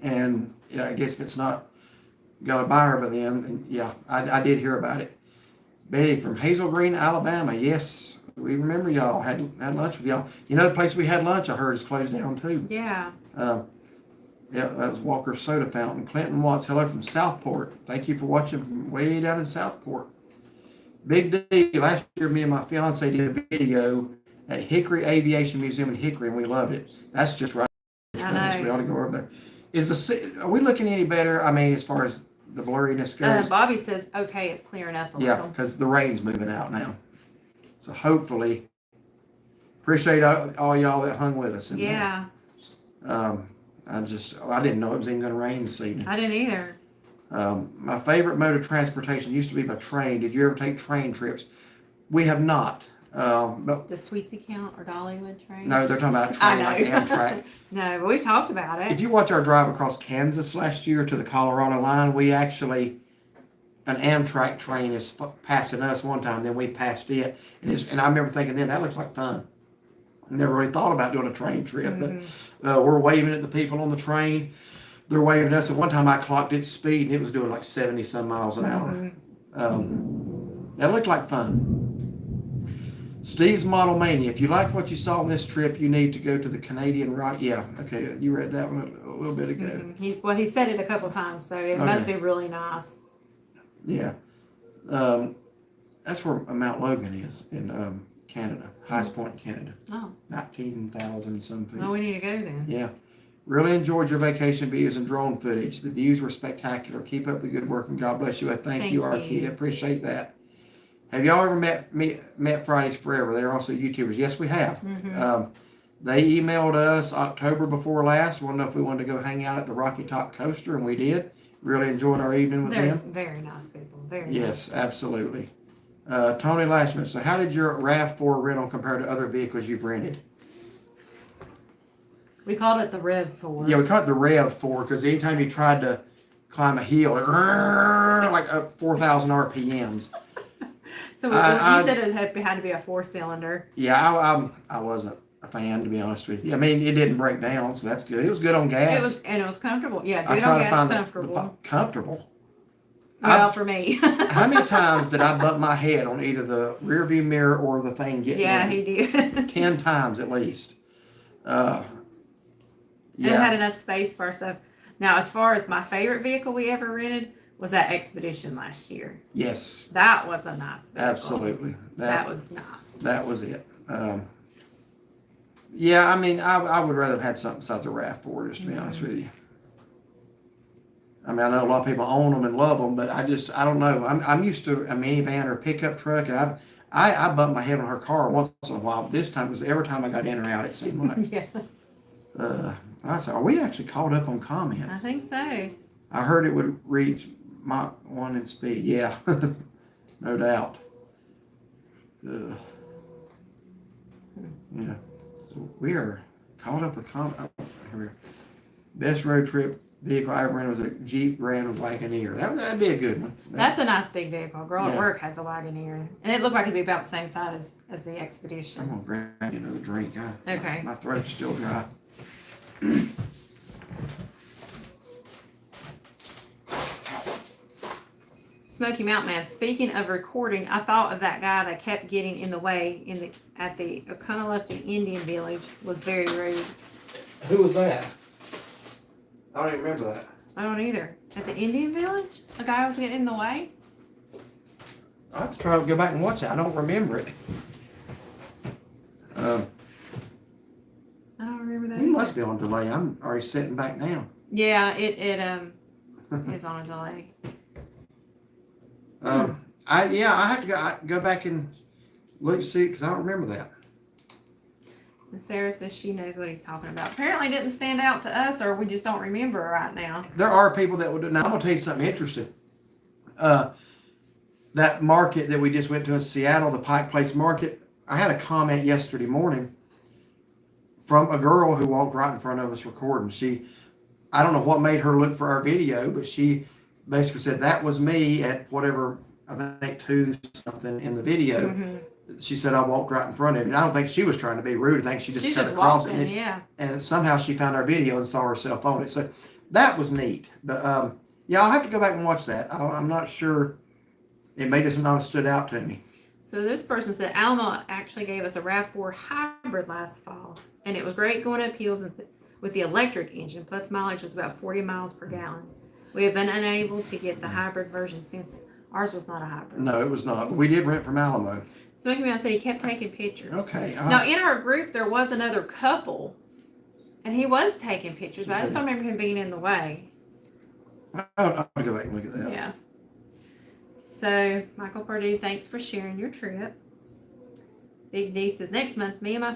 And yeah, I guess if it's not got a buyer by then, yeah, I did hear about it. Betty from Hazel Green, Alabama. Yes. We remember y'all, had lunch with y'all. You know the place we had lunch, I heard, is closed down too. Yeah. Yeah, that was Walker's Soda Fountain. Clinton Watts, hello from Southport. Thank you for watching from way down in Southport. Big D, last year me and my fiance did a video at Hickory Aviation Museum in Hickory, and we loved it. That's just right. I know. We ought to go over there. Are we looking any better? I mean, as far as the blurriness goes? Bobby says, okay, it's clearing up a little. Yeah, because the rain's moving out now. So hopefully, appreciate all y'all that hung with us. Yeah. I didn't know it was even going to rain this evening. I didn't either. My favorite mode of transportation used to be by train. Did you ever take train trips? We have not. But does Tweetsy count or Dollywood train? No, they're talking about a train like Amtrak. No, but we've talked about it. If you watch our drive across Kansas last year to the Colorado line, we actually, an Amtrak train is passing us one time, then we passed it. And I remember thinking then, that looks like fun. Never really thought about doing a train trip, but we're waving at the people on the train. They're waving at us. At one time, I clocked its speed, and it was doing like 70 some miles an hour. That looked like fun. Steve's Model Mania. If you liked what you saw on this trip, you need to go to the Canadian Rock. Yeah, okay, you read that one a little bit ago. He said it a couple times, so it must be really nice. Yeah. That's where Mount Logan is in Canada, highest point in Canada. Oh. 19,000 some feet. Well, we need to go then. Yeah. Really enjoyed your vacation videos and drone footage. The views were spectacular. Keep up the good work and God bless you. I thank you, Arkita. Appreciate that. Have y'all ever met Fridays Forever? They're also YouTubers. Yes, we have. They emailed us October before last. Want to know if we wanted to go hang out at the Rocky Top Coaster, and we did. Really enjoyed our evening with them. Very nice people. Very yes, nice. Absolutely. Tony Lashman. So, how did your RAV4 rental compare to other vehicles you've rented? We called it the Rev4. Yeah, we called it the Rev4 because anytime you tried to climb a hill, it like up 4,000 RPMs. So you said it had to be a 4-cylinder. Yeah, I wasn't a fan, to be honest with you. I mean, it didn't break down, so that's good. It was good on gas. It was comfortable. Yeah, good on gas, comfortable. Comfortable. Well, for me. How many times did I bump my head on either the rear view mirror or the thing getting Yeah, he did. 10 times at least. And it had enough space for us. Now, as far as my favorite vehicle we ever rented was that Expedition last year. Yes. That was a nice vehicle. Absolutely. That was nice. That was it. Yeah, I mean, I would rather have had something besides a RAV4, just to be honest with you. I mean, I know a lot of people own them and love them, but I don't know. I'm used to a minivan or a pickup truck, and I bumped my head on her car once in a while. This time was every time I got in or out, it seemed like. Yeah. I said, are we actually caught up on comments? I think so. I heard it would reach Mach 1 in speed. Yeah, no doubt. Yeah. So we are caught up with comments. Best road trip vehicle I ever rented was a Jeep Grand Wagoneer. That'd be a good one. That's a nice big vehicle. A girl at work has a Wagoneer. And it looked like it'd be about the same size as the Expedition. I'm going to grab you another drink. Okay. My throat's still dry. Smoky Mountain Man, speaking of recording, I thought of that guy that kept getting in the way at the Oconaluftee Indian Village. Was very rude. Who was that? I don't even remember that. I don't either. At the Indian Village? A guy was getting in the way? I have to try to go back and watch it. I don't remember it. I don't remember that. He must be on delay. I'm already sitting back down. Yeah, it is on a delay. I have to go back and look to see because I don't remember that. And Sarah says she knows what he's talking about. Apparently, it didn't stand out to us, or we just don't remember right now. There are people that would do. Now I'm gonna tell you something interesting. That market that we just went to in Seattle, the Pike Place Market. I had a comment yesterday morning from a girl who walked right in front of us recording. I don't know what made her look for our video, but she basically said that was me at whatever, I think 2 something in the video. Mm-hmm. She said I walked right in front of it. I don't think she was trying to be rude. I think she just cut across it. And somehow she found our video and saw herself on it. So that was neat. But I'll have to go back and watch that. I'm not sure. It may just not have stood out to me. So this person said Alamo actually gave us a RAV4 hybrid last fall, and it was great going up hills with the electric engine. Plus mileage was about 40 miles per gallon. We have been unable to get the hybrid version since ours was not a hybrid. No, it was not. But we did rent from Alamo. Smoky Mountain said he kept taking pictures. Okay. Now in our group there was another couple, and he was taking pictures, but I just don't remember him being in the way. I'll go back and look at that. Yeah. So, Michael Purdue, thanks for sharing your trip. Big D says, next month, me and my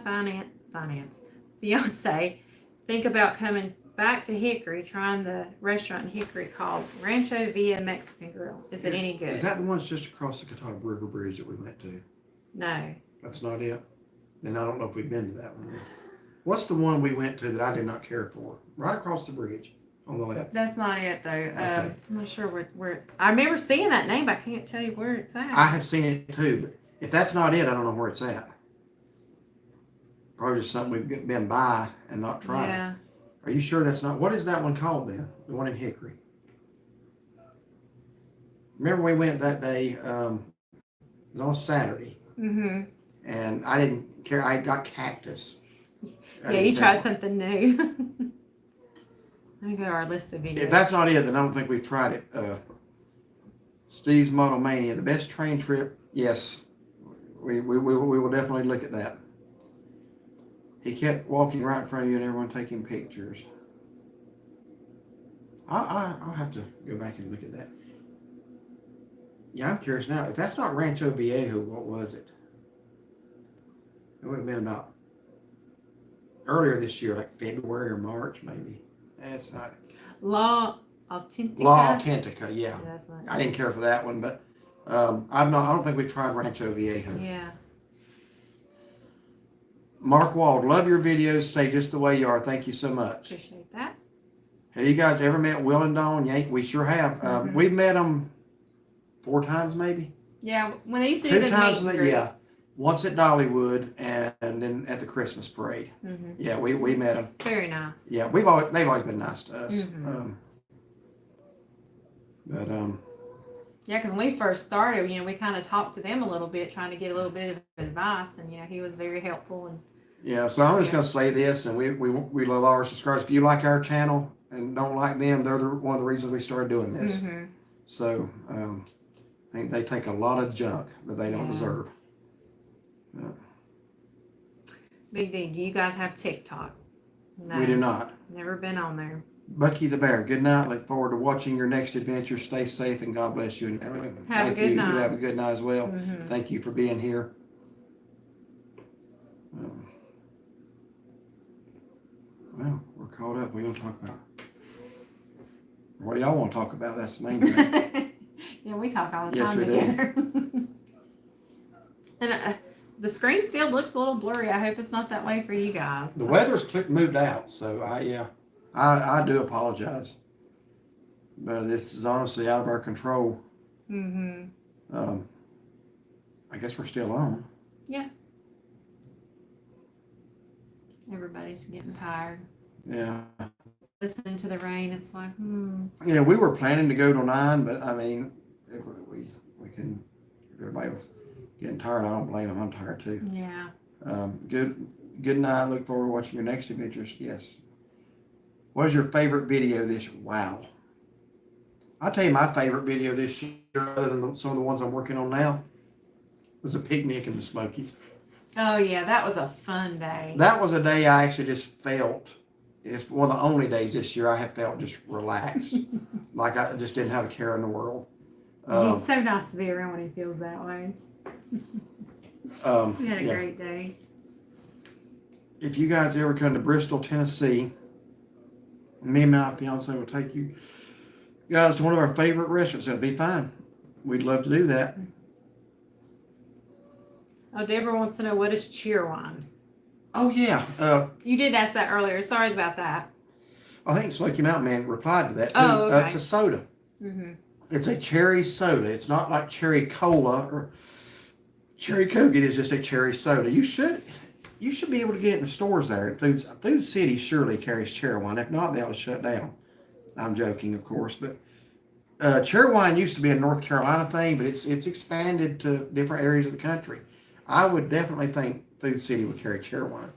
fiance think about coming back to Hickory, trying the restaurant in Hickory called Rancho Villa Mexican Grill. Is it any good? Is that the one that's just across the Catawba River Bridge that we went to? No. That's not it? Then I don't know if we've been to that one. What's the one we went to that I did not care for? Right across the bridge. On the left. That's not it though. Okay. I'm not sure where. I remember seeing that name, but I can't tell you where it's at. I have seen it too, but if that's not it, I don't know where it's at. Probably just something we've been by and not tried. Yeah. Are you sure that's not? What is that one called then? The one in Hickory. Remember we went that day. It was on Saturday, Mm-hmm. and I didn't care. I got cactus. Yeah, you tried something new. Let me go to our list of videos. If that's not it, then I don't think we've tried it. Steve's Model Mania, the best train trip. Yes, we will definitely look at that. He kept walking right in front of you and everyone taking pictures. I'll have to go back and look at that. Yeah, I'm curious now. If that's not Rancho Viejo, what was it? It would have been about earlier this year, like February or March, maybe. That's not. La Authentica. La Authentica, yeah. Yeah, that's not. I didn't care for that one, but I don't think we tried Rancho Viejo. Yeah. Mark Wald, love your videos. Stay just the way you are. Thank you so much. Appreciate that. Have you guys ever met Will and Dawn? Yeah, we sure have. We've met them 4 times, maybe. Yeah, when they used to 2 do the times, meet and greet. yeah. Once at Dollywood and then at the Christmas parade. Mm-hmm. Yeah, we met them. Very nice. Yeah, they've always been nice to us. Mm-hmm. But yeah, because when we first started, we kind of talked to them a little bit, trying to get a little bit of advice, and he was very helpful. And yeah, so I'm just gonna say this, and we love all our subscribers. If you like our channel and don't like them, they're one of the reasons we started doing this. Mm-hmm. So I think they take a lot of junk that they don't deserve. Big D, do you guys have TikTok? No, We do not. Never been on there. Bucky the Bear, good night. Look forward to watching your next adventure. Stay safe and God bless you. And Have a good night. You have a good night as well. Mm-hmm. Thank you for being here. Well, we're caught up. We're going to talk about. What do y'all want to talk about? That's the main thing. Yeah, we talk all the Yes, time we do. together. And the screen still looks a little blurry. I hope it's not that way for you guys. The weather's moved out, so I do apologize. But this is honestly out of our control. Mm-hmm. I guess we're still on. Yeah. Everybody's getting tired. Yeah. Listening to the rain, it's like, Yeah, we were planning to go till 9, but I mean, if we can. If everybody was getting tired, I don't blame them. I'm tired too. Yeah. Good night. Look forward to watching your next adventures. Yes. What is your favorite video this year? Wow. I'll tell you my favorite video this year, other than some of the ones I'm working on now, was a picnic in the Smokies. Oh, yeah, that was a fun day. That was a day I actually just felt, it's one of the only days this year I have felt just relaxed. Like I just didn't have a care in the world. He's so nice to be around when he feels that way. We had a great day. If you guys ever come to Bristol, Tennessee, me and my fiance will take you guys to one of our favorite restaurants. That'd be fine. We'd love to do that. Oh, Deborah wants to know, what is cheerwine? Oh, yeah. You did ask that earlier. Sorry about that. I think Smoky Mountain Man replied to that. Too. Oh, okay. It's a soda. Mm-hmm. It's a cherry soda. It's not like cherry cola or cherry Coke. It is just a cherry soda. You should be able to get it in the stores there. Food City surely carries cherry wine. If not, they'll shut down. I'm joking, of course, but cherry wine used to be a North Carolina thing, but it's expanded to different areas of the country. I would definitely think Food City would carry cherry wine.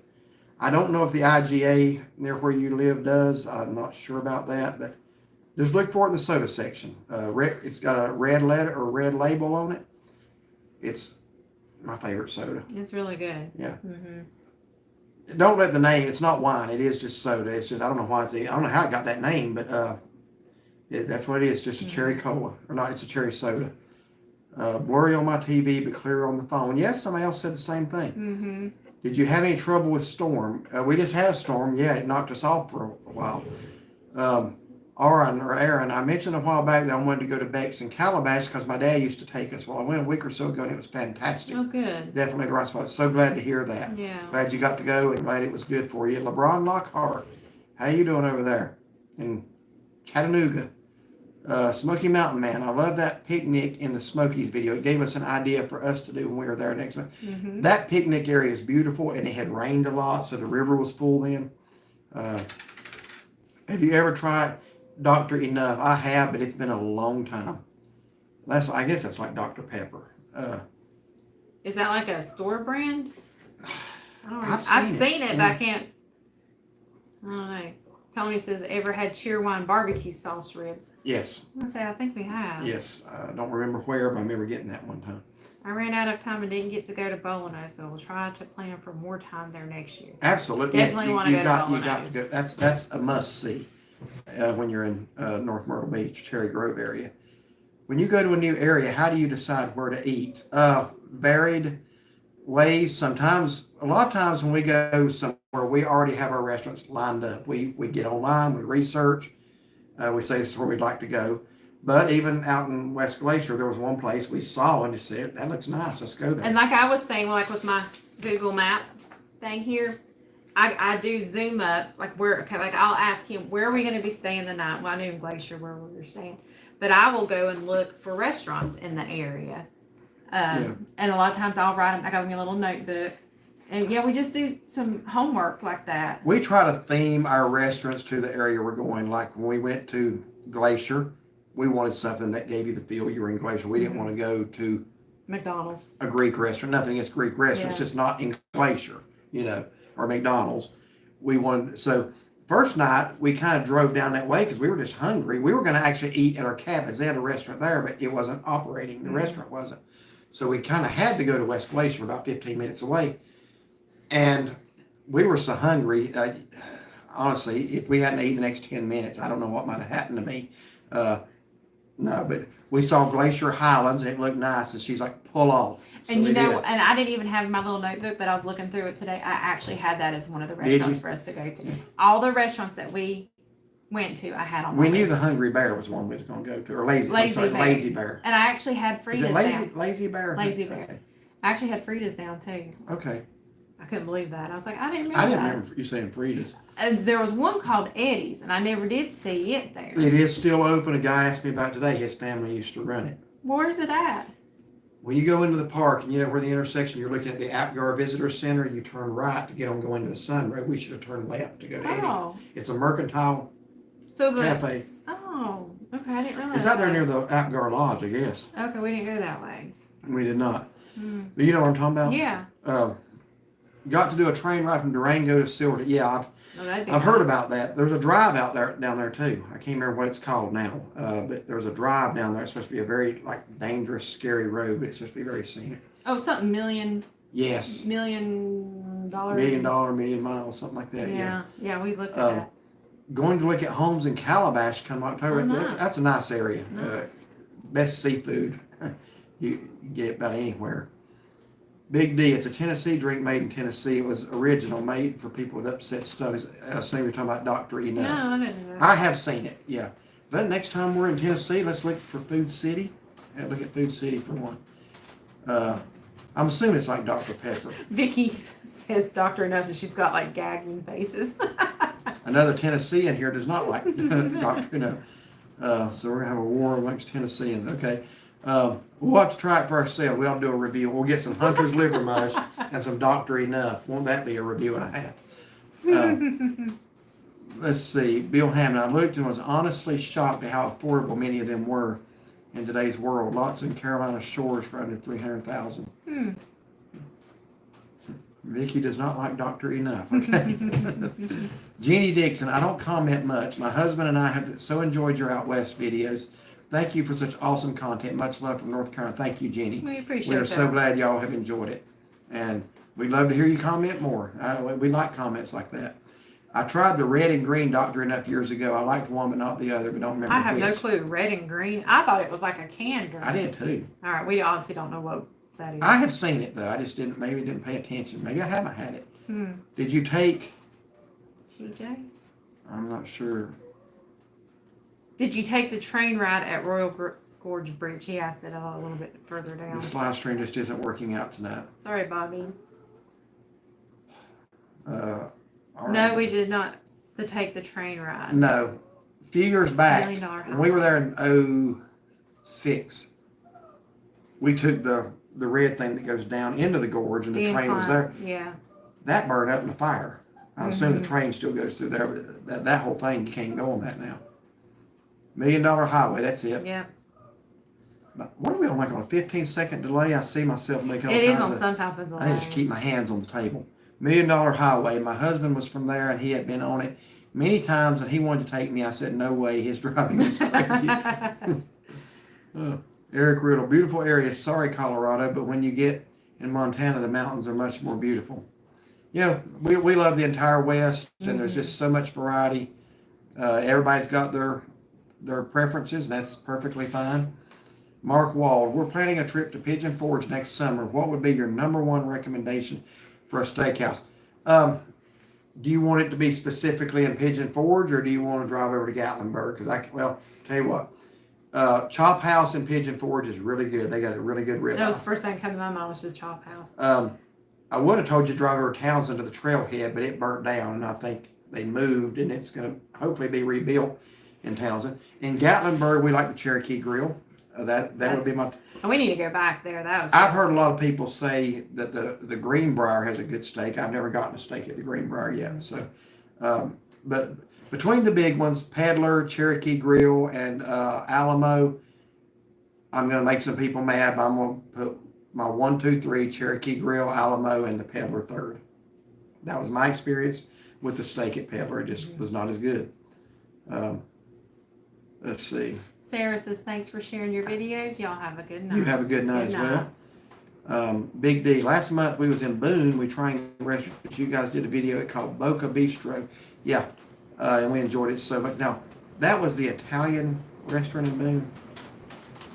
I don't know if the IGA near where you live does. I'm not sure about that, but just look for it in the soda section. It's got a red letter or red label on it. It's my favorite soda. It's really good. Yeah. Mm-hmm. Don't let the name. It's not wine. It is just soda. It's just I don't know why I don't know how it got that name, but that's what it is. Just a cherry cola, or not? It's a cherry soda. Blurry on my TV, but clear on the phone. Yes, somebody else said the same thing. Mm-hmm. Did you have any trouble with storm? We just had a storm. Yeah, it knocked us off for a while. Aaron, I mentioned a while back that I wanted to go to Beck's in Calabash because my dad used to take us. Well, I went a week or so ago and it was fantastic. Oh, good. Definitely the right spot. So glad to hear that. Yeah. Glad you got to go and glad it was good for you. LeBron Lockhart, how you doing over there in Chattanooga? Smoky Mountain Man, I love that picnic in the Smokies video. It gave us an idea for us to do when we were there next month. Mm-hmm. That picnic area is beautiful, and it had rained a lot, so the river was full then. Have you ever tried Dr. Enough? I have, but it's been a long time. I guess that's like Dr. Pepper. Is that like a store brand? I don't know. I've seen it, yeah. but I can't. I don't know. Tony says, ever had Cheerwine barbecue sauce ribs? Yes. I think we have. Yes. I don't remember where, but I remember getting that one time. I ran out of time and didn't get to go to Bolanos, but we'll try to plan for more time there next year. Absolutely. Definitely want to go to Bolanos. You got to go. That's a must see when you're in North Myrtle Beach, Cherry Grove area. When you go to a new area, how do you decide where to eat? Varied ways. Sometimes, a lot of times when we go somewhere, we already have our restaurants lined up. We get online, we research, we say this is where we'd like to go. But even out in West Glacier, there was one place we saw and just said, that looks nice, let's go there. And like I was saying, like with my Google Map thing here, I do zoom up, like I'll ask him, where are we going to be staying the night? Well, I knew in Glacier where we were staying. But I will go and look for restaurants in the area. And a lot of times I'll write them, I got me a little notebook. And yeah, we just do some homework like that. We try to theme our restaurants to the area we're going. Like when we went to Glacier, we wanted something that gave you the feel you were in Glacier. We didn't want to go to McDonald's, a Greek restaurant. Nothing against Greek restaurants, just not in Glacier, or McDonald's. So first night we kind of drove down that way because we were just hungry. We were going to actually eat at our cabins. They had a restaurant there, but it wasn't operating. The restaurant wasn't. So we kind of had to go to West Glacier, about 15 minutes away. And we were so hungry. Honestly, if we hadn't eaten the next 10 minutes, I don't know what might have happened to me. No, but we saw Glacier Highlands and it looked nice. And she's like, pull off. So and and I didn't even have my little notebook, but I was looking through it today. I actually had that as one of the restaurants for us to go to. All the restaurants that we went to, I had on my list. We knew the Hungry Bear was one we was going to go to, or Lazy Bear. And I actually had Frida's down. Lazy Bear? Lazy Bear. Okay. I actually had Frida's down too. Okay. I couldn't believe that. I was like, I didn't remember you saying Frida's. There was one called Eddie's, and I never did see it there. It is still open. A guy asked me about it today. His family used to run it. Where's it at? When you go into the park, and where the intersection, you're looking at the Apgar Visitor Center, you turn right to get on going to the Sun Road. We should have turned left to go to Eddie's. It's a mercantile cafe. Oh, okay. I didn't realize it's out there near the Apgar Lodge, I guess. Okay, we didn't go that way. We did not. But you know what I'm talking about? Yeah. Got to do a train ride from Durango to Silverton. Yeah, I've heard about that. There's a drive down there too. I can't remember what it's called now. But there's a drive down there. It's supposed to be a very dangerous, scary road, but it's supposed to be very scenic. Oh, something million. Yes. $1 million. Million miles, something like that. Yeah, we looked at that. Going to look at homes in Calabash come October. Oh, nice. That's a nice area. Nice. Best seafood you get about anywhere. Big D, it's a Tennessee drink made in Tennessee. It was original, made for people with upset stomachs. I assume you're talking about Dr. Enough. No, I didn't know that. I have seen it, yeah. But next time we're in Tennessee, let's look for Food City. Look at Food City for one. I'm assuming it's like Dr. Pepper. Vicky says Dr. Enough, and she's got gagging faces. Another Tennessean here does not like Dr. Enough. So we're going to have a war amongst Tennesseans. Okay. We'll have to try it for ourselves. We ought to do a review. We'll get some Hunter's liver mush and some Dr. Enough. Won't that be a review and a half? Let's see. Bill Hammond. I looked and was honestly shocked at how affordable many of them were in today's world. Lots in Carolina Shores for under $300,000. Vicky does not like Dr. Enough. Okay. Jeannie Dixon. I don't comment much. My husband and I have so enjoyed your Out West videos. Thank you for such awesome content. Much love from North Carolina. Thank you, Jeannie. We appreciate it. We are so glad y'all have enjoyed it. And we'd love to hear you comment more. We like comments like that. I tried the red and green Dr. Enough years ago. I liked one but not the other, but don't remember I have which. no clue. Red and green. I thought it was like a canned drink. I did too. All right. We obviously don't know what that is. I have seen it though. I just didn't pay attention. Maybe I haven't had it. Did you take... TJ? I'm not sure. Did you take the train ride at Royal Gorge Bridge? He asked it a little bit further down. This live stream just isn't working out tonight. Sorry, Bobby. All right. No, we did not to take the train ride. No. few years back, $1 million when we were there in '06, we took the red thing that goes down into the gorge, and the train was there. Yeah. That burned up in the fire. I assume the train still goes through there. But that whole thing, you can't go on that now. $1 million highway, that's it. Yeah. But what are we on, like on a 15-second delay? I see myself making all It is kinds on some type of delay. I need to keep my hands on the table. $1 million highway. My husband was from there, and he had been on it many times, and he wanted to take me. I said, no way. His driving was crazy. Eric Riddle, beautiful area. Sorry, Colorado, but when you get in Montana, the mountains are much more beautiful. You know, we love the entire West, and there's just so much variety. Everybody's got their preferences, and that's perfectly fine. Mark Wald, we're planning a trip to Pigeon Forge next summer. What would be your #1 recommendation for a steakhouse? Do you want it to be specifically in Pigeon Forge, or do you want to drive over to Gatlinburg? Because tell you what, Chop House in Pigeon Forge is really good. They got a really good rib. That was the first thing that came to my mind was just Chop House. I would have told you to drive over Townsend to the trailhead, but it burnt down, and I think they moved, and it's going to hopefully be rebuilt in Townsend. In Gatlinburg, we like the Cherokee Grill. That would be my. And we need to go back there. I've heard a lot of people say that the Greenbrier has a good steak. I've never gotten a steak at the Greenbrier yet. So, but between the big ones, Peddler, Cherokee Grill, and Alamo, I'm going to make some people mad, but I'm going to put my 1, 2, 3, Cherokee Grill, Alamo, and the Peddler third. That was my experience with the steak at Peddler. It just was not as good. Let's see. Sarah says, thanks for sharing your videos. Y'all have a good night. You have a good night as well. Big D. Last month we was in Boone. We tried a restaurant. You guys did a video called Boca Bistro. Yeah. And we enjoyed it so much. Now, that was the Italian restaurant in Boone.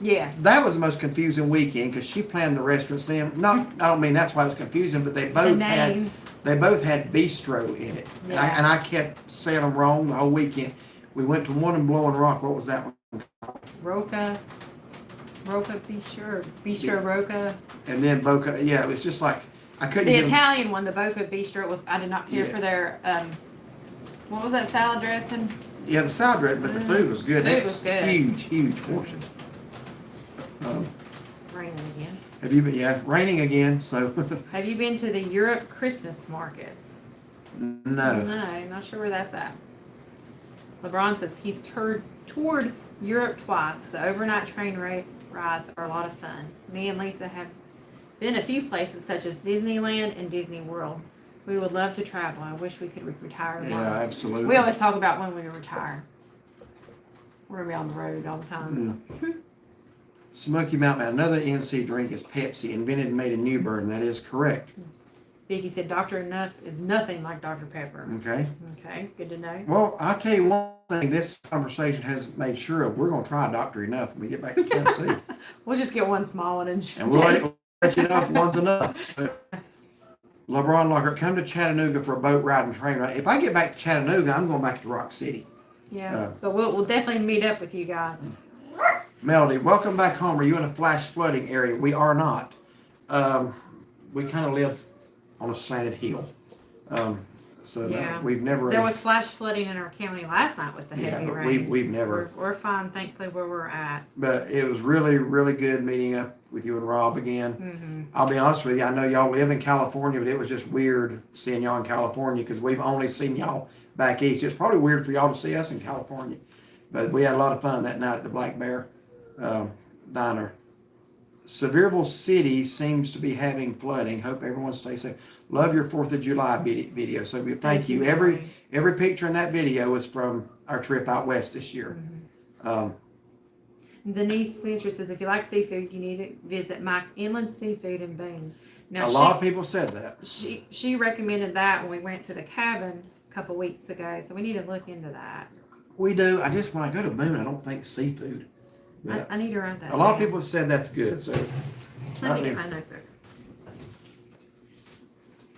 Yes. That was the most confusing weekend because she planned the restaurants. I don't mean that's why it was confusing, but they both had bistro in it. Yeah. And I kept saying them wrong the whole weekend. We went to one in Blowing Rock. What was that one? Roca Bistro Roca. And then Boca, yeah, it was just like, I couldn't The get Italian one, the Boca Bistro, I did not care for their, what was that salad dressing? Yeah, the salad dressing, but the food was good. Food was good. Huge portions. It's raining again. Have you been, yeah, raining again, so. Have you been to the Europe Christmas markets? No. No, not sure where that's at. LeBron says he's toured Europe twice. The overnight train rides are a lot of fun. Me and Lisa have been a few places such as Disneyland and Disney World. We would love to travel. I wish we could retire. Yeah, absolutely. We always talk about when we retire. We're going to be on the road all the time. Yeah. Smoky Mountain. Another NC drink is Pepsi, invented and made in New Bern. That is correct. Vicky said Dr. Enough is nothing like Dr. Pepper. Okay. Okay, good to know. Well, I'll tell you one thing this conversation has made sure of. We're going to try Dr. Enough when we get back to Tennessee. We'll just get one small one and we'll let you know if one's enough. But LeBron Lockhart, come to Chattanooga for a boat ride and train ride. If I get back to Chattanooga, I'm going back to Rock City. Yeah, so we'll definitely meet up with you guys. Melody, welcome back home. Are you in a flash flooding area? We are not. We kind of live on a slanted hill. So Yeah. we've never... There was flash flooding in our county last night with the heavy but rains. we've never... We're fine, thankfully, where we're at. But it was really, really good meeting up with you and Rob again. Mm-hmm. I'll be honest with you, I know y'all live in California, but it was just weird seeing y'all in California because we've only seen y'all back east. It's probably weird for y'all to see us in California. But we had a lot of fun that night at the Black Bear Diner. Sevierville City seems to be having flooding. Hope everyone stays safe. Love your 4th of July video. So thank you. Every picture in that video was from our trip out west this year. Mm-hmm. Denise Spencer says, if you like seafood, you need to visit Mike's Inland Seafood in Boone. Now, a lot of people said that. She recommended that when we went to the cabin a couple weeks ago, so we need to look into that. We do. I just, when I go to Boone, I don't think seafood. I need to write that A lot down. of people have said that's good. So Let me get my notebook.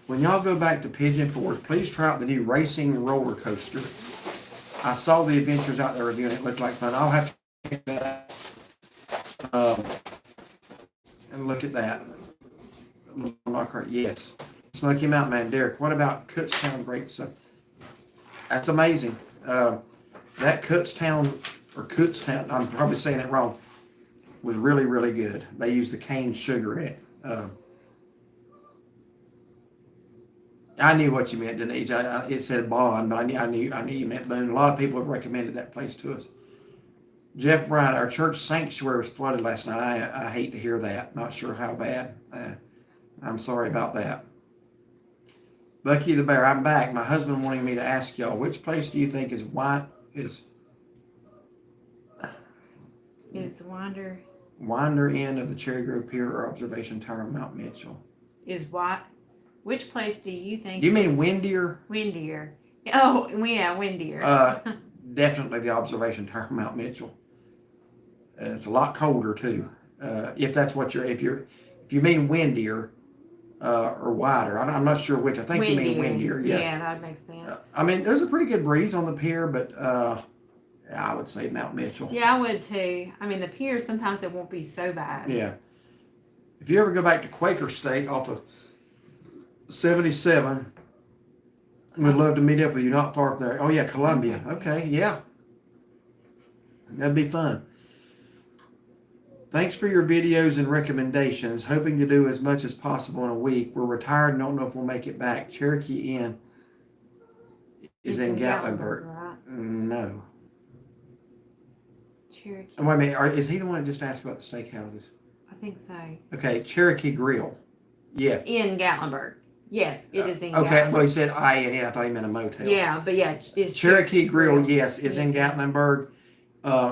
when y'all go back to Pigeon Forge, please try out the new racing roller coaster. I saw the adventures out there reviewing it. It looked like fun. I'll have to check that out. And look at that. Yes. Smoky Mountain Man. Derek, what about Kutztown Grapes? That's amazing. That Kutztown, I'm probably saying it wrong, was really, really good. They used the cane sugar in it. I knew what you meant, Denise. It said Bond, but I knew you meant Boone. A lot of people have recommended that place to us. Jeff Bryant, our church sanctuary was flooded last night. I hate to hear that. Not sure how bad. I'm sorry about that. Bucky the Bear, I'm back. My husband wanting me to ask y'all, which place do you think is winder end of the Cherry Grove Pier or Observation Tower of Mount Mitchell? Which place do you think? You mean windier? Windier. Oh, yeah, windier. Definitely the Observation Tower of Mount Mitchell. It's a lot colder too. If that's what if you mean windier or wider, I'm not sure which. I think you mean windier. Yeah, that makes sense. I mean, there's a pretty good breeze on the pier, but I would say Mount Mitchell. Yeah, I would too. I mean, the pier sometimes it won't be so bad. Yeah. If you ever go back to Quaker Steak off of 77, we'd love to meet up with you. Not far from there. Oh yeah, Columbia. Okay, yeah. That'd be fun. Thanks for your videos and recommendations. Hoping to do as much as possible in a week. We're retired and don't know if we'll make it back. Cherokee Inn is in Gatlinburg. Right? No. Cherokee. Wait a minute. Is he the one that just asked about the steakhouses? I think so. Okay, Cherokee Grill. Yeah. In Gatlinburg. Yes, it is in Gatlinburg. Okay, well he said INN. I thought he meant a motel. Yeah, but yeah, it's Cherokee Grill, yes, is in Gatlinburg.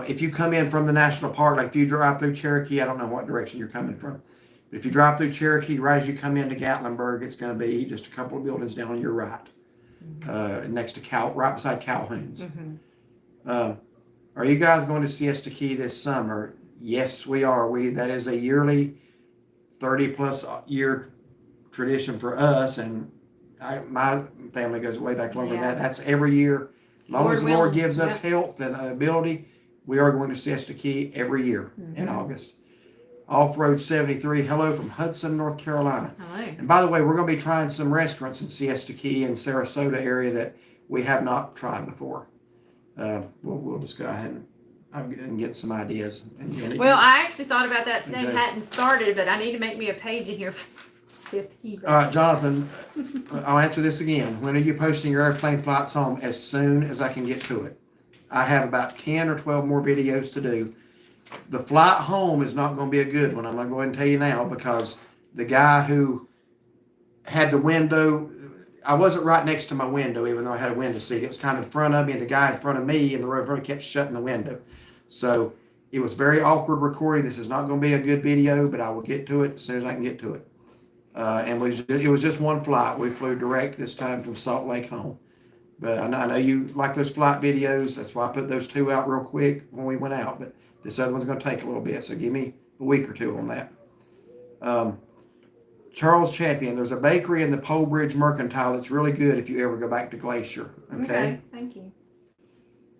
If you come in from the national park, like if you drive through Cherokee, I don't know what direction you're coming from. But if you drive through Cherokee, right as you come into Gatlinburg, it's going to be just a couple of buildings down on your right. Next to right beside Calhoun's. Are you guys going to Siesta Key this summer? Yes, we are. That is a yearly 30+ year tradition for us, and my family goes way back longer than that. That's every year. As long as the Lord gives us health and ability, we are going to Siesta Key every year in August. Off-Road 73, hello from Hudson, North Carolina. Hello. And by the way, we're going to be trying some restaurants in Siesta Key and Sarasota area that we have not tried before. We'll just go ahead and get some ideas. Well, I actually thought about that today. Hadn't started, but I need to make me a page in here. Siesta Key. All right, Jonathan, I'll answer this again. When are you posting your airplane flights home? As soon as I can get to it. I have about 10 or 12 more videos to do. The flight home is not going to be a good one. I'm going to go ahead and tell you now, because the guy who had the window, I wasn't right next to my window, even though I had a window seat. It was kind of in front of me, and the guy in front of me in the row in front of me kept shutting the window. So it was very awkward recording. This is not going to be a good video, but I will get to it as soon as I can get to it. And it was just one flight. We flew direct this time from Salt Lake home. But I know you like those flight videos. That's why I put those two out real quick when we went out. But this other one's going to take a little bit, so give me a week or two on that. Charles Champion, there's a bakery in the Pole Bridge Mercantile that's really good if you ever go back to Glacier. Okay, thank you.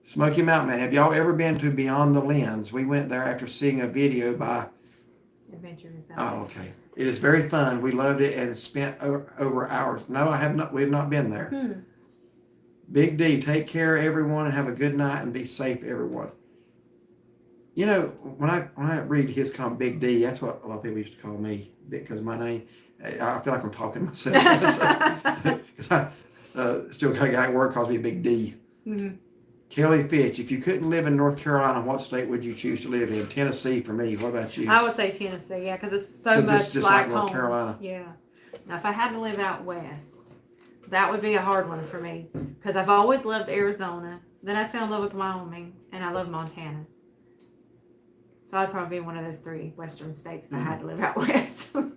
Smoky Mountain Man, have y'all ever been to Beyond the Lens? We went there after seeing a video by Adventure is Oh, out. okay. It is very fun. We loved it and spent over hours. No, I have not. We have not been there. Big D, take care, everyone, and have a good night and be safe, everyone. You know, when I read his comment, Big D, that's what a lot of people used to call me because my name. I feel like I'm talking to myself. Still got a guy at work calls me Big D. Kelly Fitch, if you couldn't live in North Carolina, what state would you choose to live in? Tennessee for me. What about you? I would say Tennessee, yeah, because it's so much it's just like North home. Carolina. Yeah. Now, if I had to live out west, that would be a hard one for me because I've always loved Arizona. Then I fell in love with Wyoming, and I love Montana. So I'd probably be one of those three western states if I had to live out west. At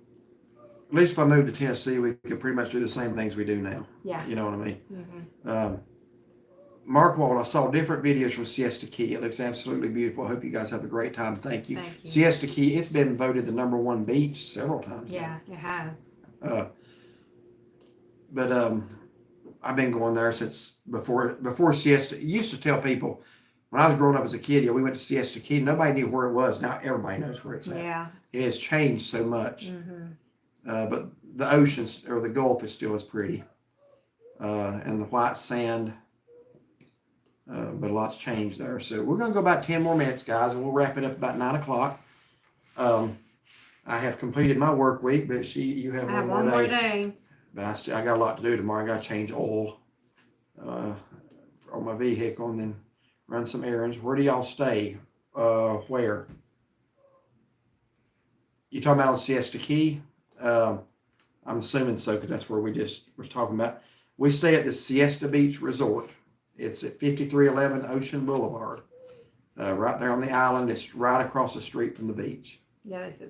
least if I moved to Tennessee, we could pretty much do the same things we do now. Yeah. You know what I mean? Mark Wald, I saw different videos from Siesta Key. It looks absolutely beautiful. I hope you guys have a great time. Thank you. Thank you. Siesta Key, it's been voted the #1 beach several times. Yeah, it has. But I've been going there since before Siesta. I used to tell people when I was growing up as a kid, we went to Siesta Key. Nobody knew where it was. Now everybody knows where it's at. Yeah. It has changed so much. But the ocean or the Gulf is still as pretty. And the white sand. but a lot's changed there. So we're going to go about 10 more minutes, guys, and we'll wrap it up about 9 o'clock. I have completed my work week, but you have one more day. But I got a lot to do tomorrow. I got to change oil on my vehicle and then run some errands. Where do y'all stay? Where? You talking about on Siesta Key? I'm assuming so, because that's where we just was talking about. We stay at the Siesta Beach Resort. It's at 5311 Ocean Boulevard, right there on the island. It's right across the street from the beach. Yes.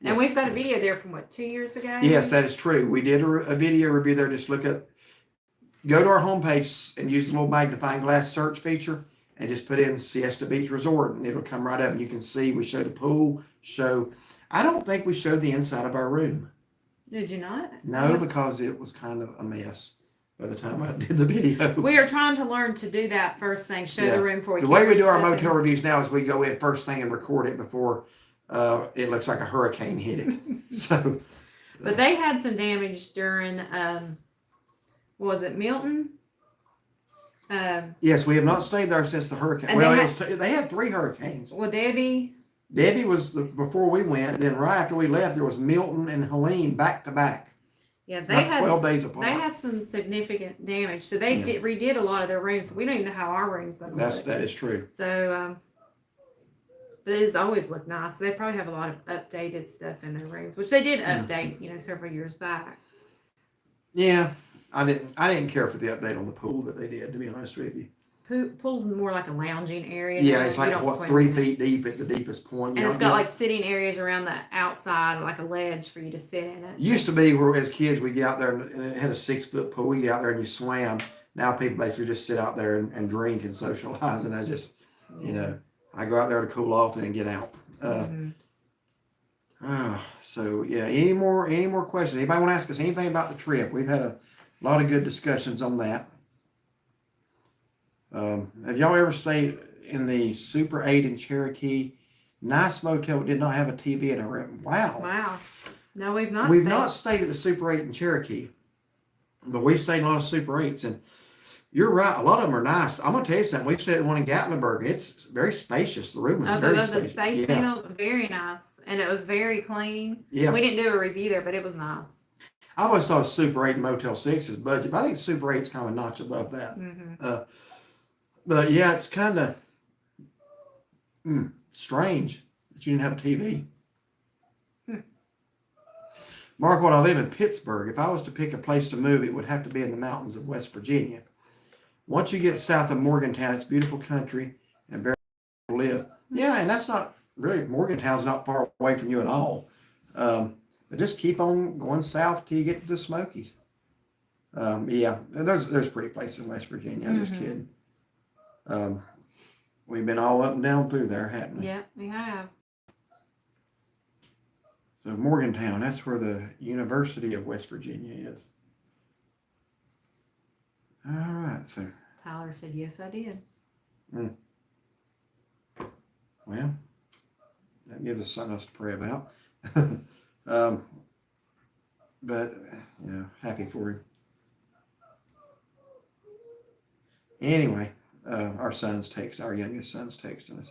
And we've got a video there from 2 years ago? Yes, that is true. We did a video review there. Just go to our homepage and use the little magnifying glass search feature and just put in Siesta Beach Resort and it'll come right up and you can see we show the pool, I don't think we showed the inside of our room. Did you not? No, because it was kind of a mess by the time I did the video. We are trying to learn to do that first thing, show the room before we The way we do our motel reviews now is we go in first thing and record it before it looks like a hurricane hit it. So, but they had some damage during, was it Milton? Yes, we have not stayed there since the hurricane. Well, they had 3 hurricanes. Well, Debbie was before we went, and then right after we left, there was Milton and Helene back to back. Yeah, they had 12 days apart. They had some significant damage, so they redid a lot of their rooms. So we don't even know how our rooms going to look. That is true. So, but it's always looked nice. So they probably have a lot of updated stuff in their rooms, which they did update, several years back. Yeah, I didn't care for the update on the pool that they did, to be honest with you. Pool's more like a lounging area. Yeah, it's like 3 feet deep at the deepest point. And it's got like sitting areas around the outside, like a ledge for you to sit in it. Used to be where as kids we get out there and it had a 6-foot pool. We get out there and you swam. Now people basically just sit out there and drink and socialize. And I just, I go out there to cool off and then get out. So yeah, any more questions? Anybody want to ask us anything about the trip? We've had a lot of good discussions on that. Have y'all ever stayed in the Super 8 in Cherokee? Nice motel, did not have a TV in a room. Wow. No, we've not. We've not stayed at the Super 8 in Cherokee, but we've stayed in a lot of Super 8s, and you're right. A lot of them are nice. I'm gonna tell you something. We stayed at the one in Gatlinburg, and it's very spacious. The room was very spacious. The space very nice, and it was very clean. Yeah. We didn't do a review there, but it was nice. I always thought Super 8 and Motel 6 is budget, but I think Super 8 is kind of a notch above that. But yeah, it's kind of strange that you didn't have a TV. Mark, I live in Pittsburgh. If I was to pick a place to move, it would have to be in the mountains of West Virginia. Once you get south of Morgantown, it's beautiful country and very to live. Yeah, and that's not really, Morgantown's not far away from you at all. But just keep on going south till you get to the Smokies. Yeah, there's pretty places in West Virginia. I'm just kidding. We've been all up and down through there, haven't we? Yeah, we have. So Morgantown, that's where the University of West Virginia is. All right, so. Tyler said, yes, I did. Well, that gives us something else to pray about. But, happy for him. Anyway, our youngest son's texting us.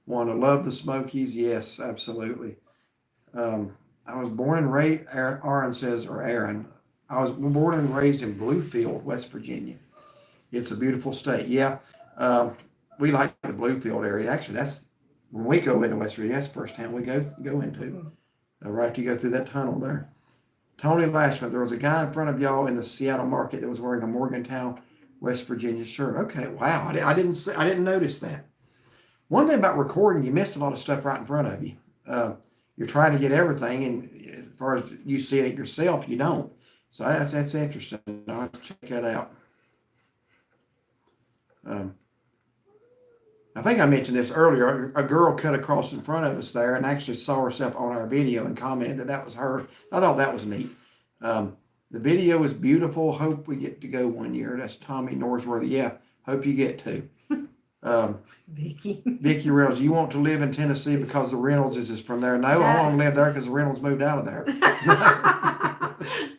Want to love the Smokies? Yes, absolutely. I was born and raised, Aaron, I was born and raised in Bluefield, West Virginia. It's a beautiful state. Yeah, we like the Bluefield area. Actually, that's when we go into West Virginia, that's the first town we go into. Right after you go through that tunnel there. Tony Lashman, there was a guy in front of y'all in the Seattle market that was wearing a Morgantown, West Virginia shirt. Okay, wow, I didn't notice that. One thing about recording, you miss a lot of stuff right in front of you. You're trying to get everything, and as far as you see it yourself, you don't. So that's interesting. I'll have to check that out. I think I mentioned this earlier. A girl cut across in front of us there and actually saw herself on our video and commented that was her. I thought that was neat. The video is beautiful. Hope we get to go one year. That's Tommy Norsworthy. Yeah, hope you get to. Vicky Reynolds, you want to live in Tennessee because the Reynolds is from there. No, I want to live there because the Reynolds moved out of there.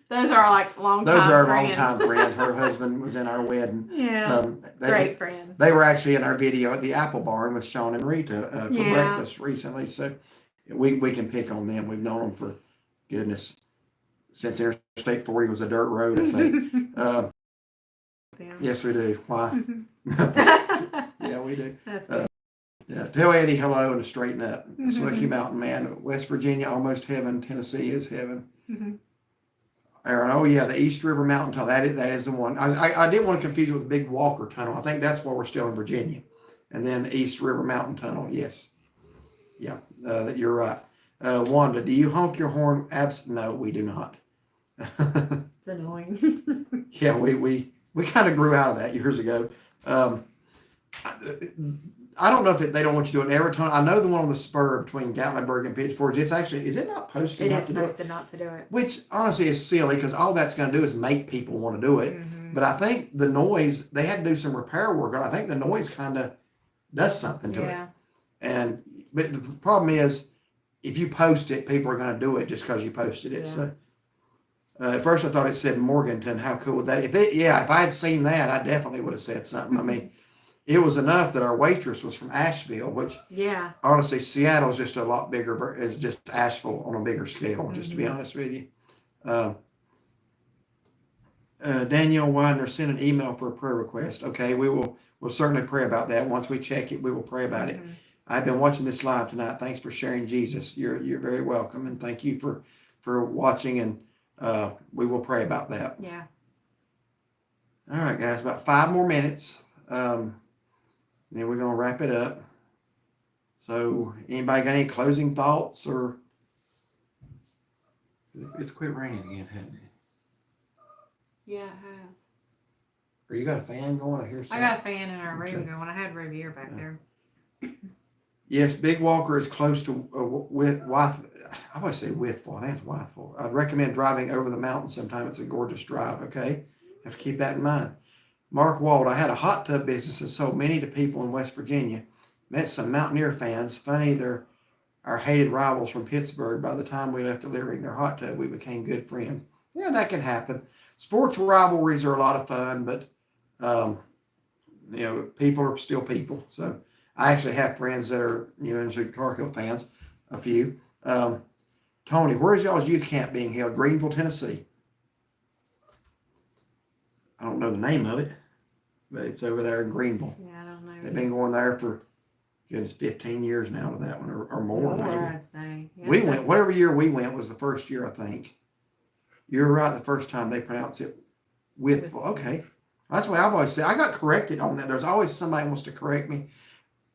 The those are like long time Those are our friends. longtime friends. Her husband was in our wedding. Yeah, great friends. They were actually in our video at the Apple Barn with Sean and Rita for breakfast recently. So we can pick on them. We've known them for, goodness, since Interstate 40 was a dirt road, I think. Yes, we do. Why? Yeah, we do. That's good. Yeah, tell Eddie hello and to straighten up. Smoky Mountain Man, West Virginia, almost heaven. Tennessee is heaven. Aaron, oh yeah, the East River Mountain Tunnel. That is the one. I didn't want to confuse it with the Big Walker Tunnel. I think that's why we're still in Virginia. And then East River Mountain Tunnel. Yes. Yeah, you're right. Wanda, do you honk your horn? No, we do not. It's annoying. Yeah, we kind of grew out of that years ago. I don't know if they don't want you to do it in every tunnel. I know the one on the spur between Gatlinburg and Pitchfork. It's actually, is it not posted? It is posted not to do it. Which honestly is silly because all that's going to do is make people want to do it. But I think the noise, they had to do some repair work on. I think the noise kind of does something to it. But the problem is, if you post it, people are going to do it just because you posted it. So at first I thought it said Morganton. How cool would that? If I had seen that, I definitely would have said something. I mean, it was enough that our waitress was from Asheville, which honestly, Seattle's just a lot bigger, is just Asheville on a bigger scale, just to be honest with you. Danielle Widener sent an email for a prayer request. Okay, we'll certainly pray about that. Once we check it, we will pray about it. I've been watching this live tonight. Thanks for sharing Jesus. You're very welcome, and thank you for watching, and we will pray about that. Yeah. All right, guys, about 5 more minutes. Then we're going to wrap it up. So anybody got any closing thoughts? Or it's quit raining again, hasn't it? Yeah, it has. Or you got a fan going? I got a fan in our room going. I had Riviera back there. Yes, Big Walker is close to I always say Withful. I think it's Withful. I'd recommend driving over the mountain sometime. It's a gorgeous drive, okay? Have to keep that in mind. Mark Wald, I had a hot tub business and sold many to people in West Virginia. Met some Mountaineer fans. Funny, they're our hated rivals from Pittsburgh. By the time we left delivering their hot tub, we became good friends. Yeah, that can happen. Sports rivalries are a lot of fun, but, people are still people. So I actually have friends that are, Tar Heel fans, a few. Tony, where's y'all's youth camp being held? Greenville, Tennessee. I don't know the name of it, but it's over there in Greenville. Yeah, I don't know. They've been going there for, goodness, 15 years now to that one, or more maybe. I'd say. Yeah, we went, whatever year we went was the first year, I think. You're right, the first time they pronounce it Withful. Okay. That's what I've always said. I got corrected on that. There's always somebody who wants to correct me.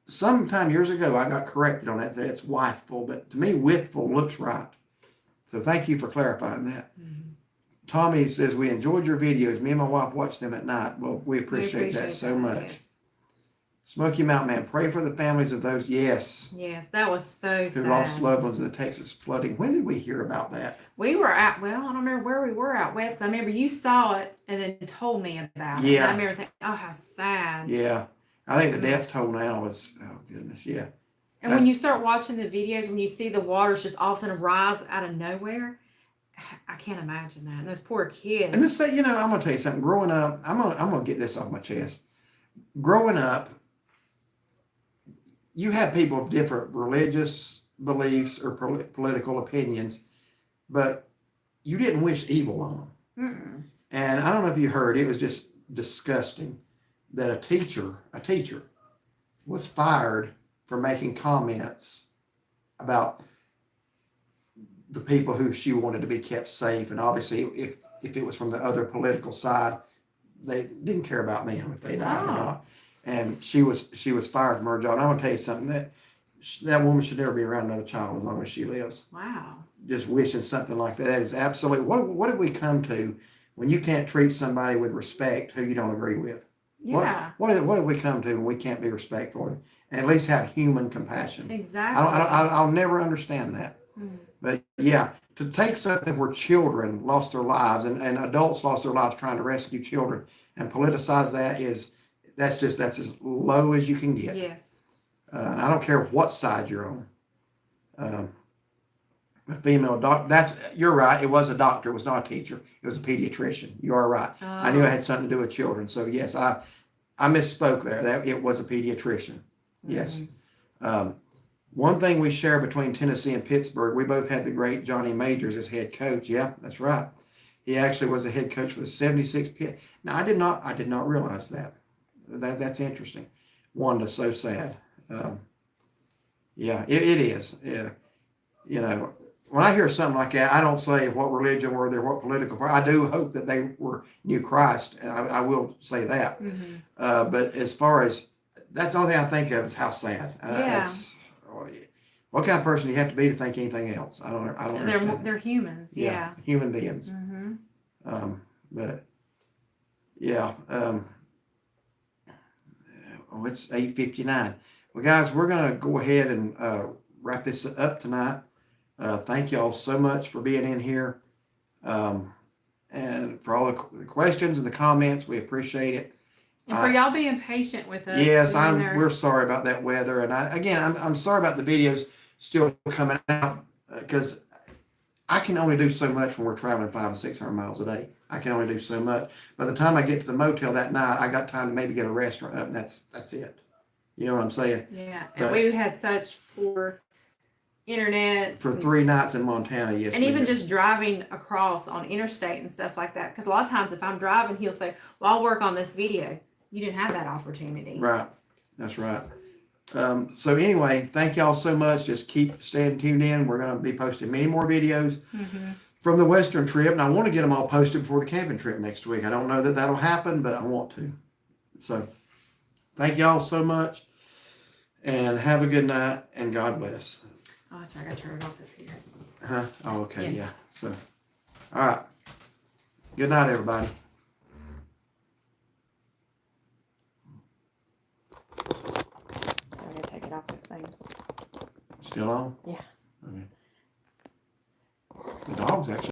Sometime years ago, I got corrected on that. It's Withful, but to me, Withful looks right. So thank you for clarifying that. Tommy says, we enjoyed your videos. Me and my wife watch them at night. Well, we appreciate that so much. Yes. Smoky Mountain Man, pray for the families of those. Yes. Yes, that was so sad. Who lost loved ones in the Texas flooding. When did we hear about that? We were I don't remember where we were out west. I remember you saw it and then told me about it. Yeah. And I remember thinking, oh, how sad. Yeah. I think the death toll now is, oh goodness, yeah. And when you start watching the videos, when you see the waters just all of a sudden rise out of nowhere, I can't imagine that. And those poor kids. And this, I'm going to tell you something. Growing up, I'm going to get this off my chest. Growing up, you have people of different religious beliefs or political opinions, but you didn't wish evil on them. And I don't know if you heard, it was just disgusting that a teacher was fired for making comments about the people who she wanted to be kept safe. And obviously, if it was from the other political side, they didn't care about them if they died or not. And she was fired from her job. And I'm going to tell you something, that woman should never be around another child as long as she lives. Wow. Just wishing something like that is absolutely, what have we come to when you can't treat somebody with respect who you don't agree with? Yeah. What have we come to when we can't be respectful and at least have human compassion? Exactly. I'll never understand that. But yeah, to take something where children lost their lives and adults lost their lives trying to rescue children and politicize that's as low as you can get. Yes. I don't care what side you're on. A female you're right. It was a doctor. It was not a teacher. It was a pediatrician. You are right. I knew it had something to do with children. So yes, I misspoke there. That it was a pediatrician. Yes. One thing we share between Tennessee and Pittsburgh, we both had the great Johnny Majors as head coach. Yeah, that's right. He actually was the head coach for the 76 Pitt. Now I did not realize that. That's interesting. Wanda's so sad. Yeah, it is. Yeah. You know, when I hear something like that, I don't say what religion were they, what political party. I do hope that they knew Christ, and I will say that. But as far as that's the only thing I think of is how sad. What kind of person do you have to be to think anything else? I don't understand. They're humans. Yeah. Human beings. But yeah. It's 8:59. Well, guys, we're gonna go ahead and wrap this up tonight. Thank y'all so much for being in here, and for all the questions and the comments. We appreciate it. And for y'all being patient with us. Yes, we're sorry about that weather, and I'm sorry about the videos still coming out because I can only do so much when we're traveling 500 and 600 miles a day. I can only do so much. By the time I get to the motel that night, I got time to maybe get a restaurant up, and that's it. You know what I'm saying? Yeah, and we had such poor internet for 3 nights in Montana. Yes, and even just driving across on interstate and stuff like that. Because a lot of times, if I'm driving, he'll say, "Well, I'll work on this video." You didn't have that opportunity. Right. That's right. So anyway, thank y'all so much. Just keep staying tuned in. We're going to be posting many more videos from the Western trip, and I want to get them all posted before the camping trip next week. I don't know that that'll happen, but I want to. So thank y'all so much, and have a good night, and God bless. Oh, that's right. I got to turn it off up here. Huh? Oh, okay. Yeah. So, all right. Good night, everybody. I'm going to take it off this thing. Still on? Yeah. Okay. The dog's actually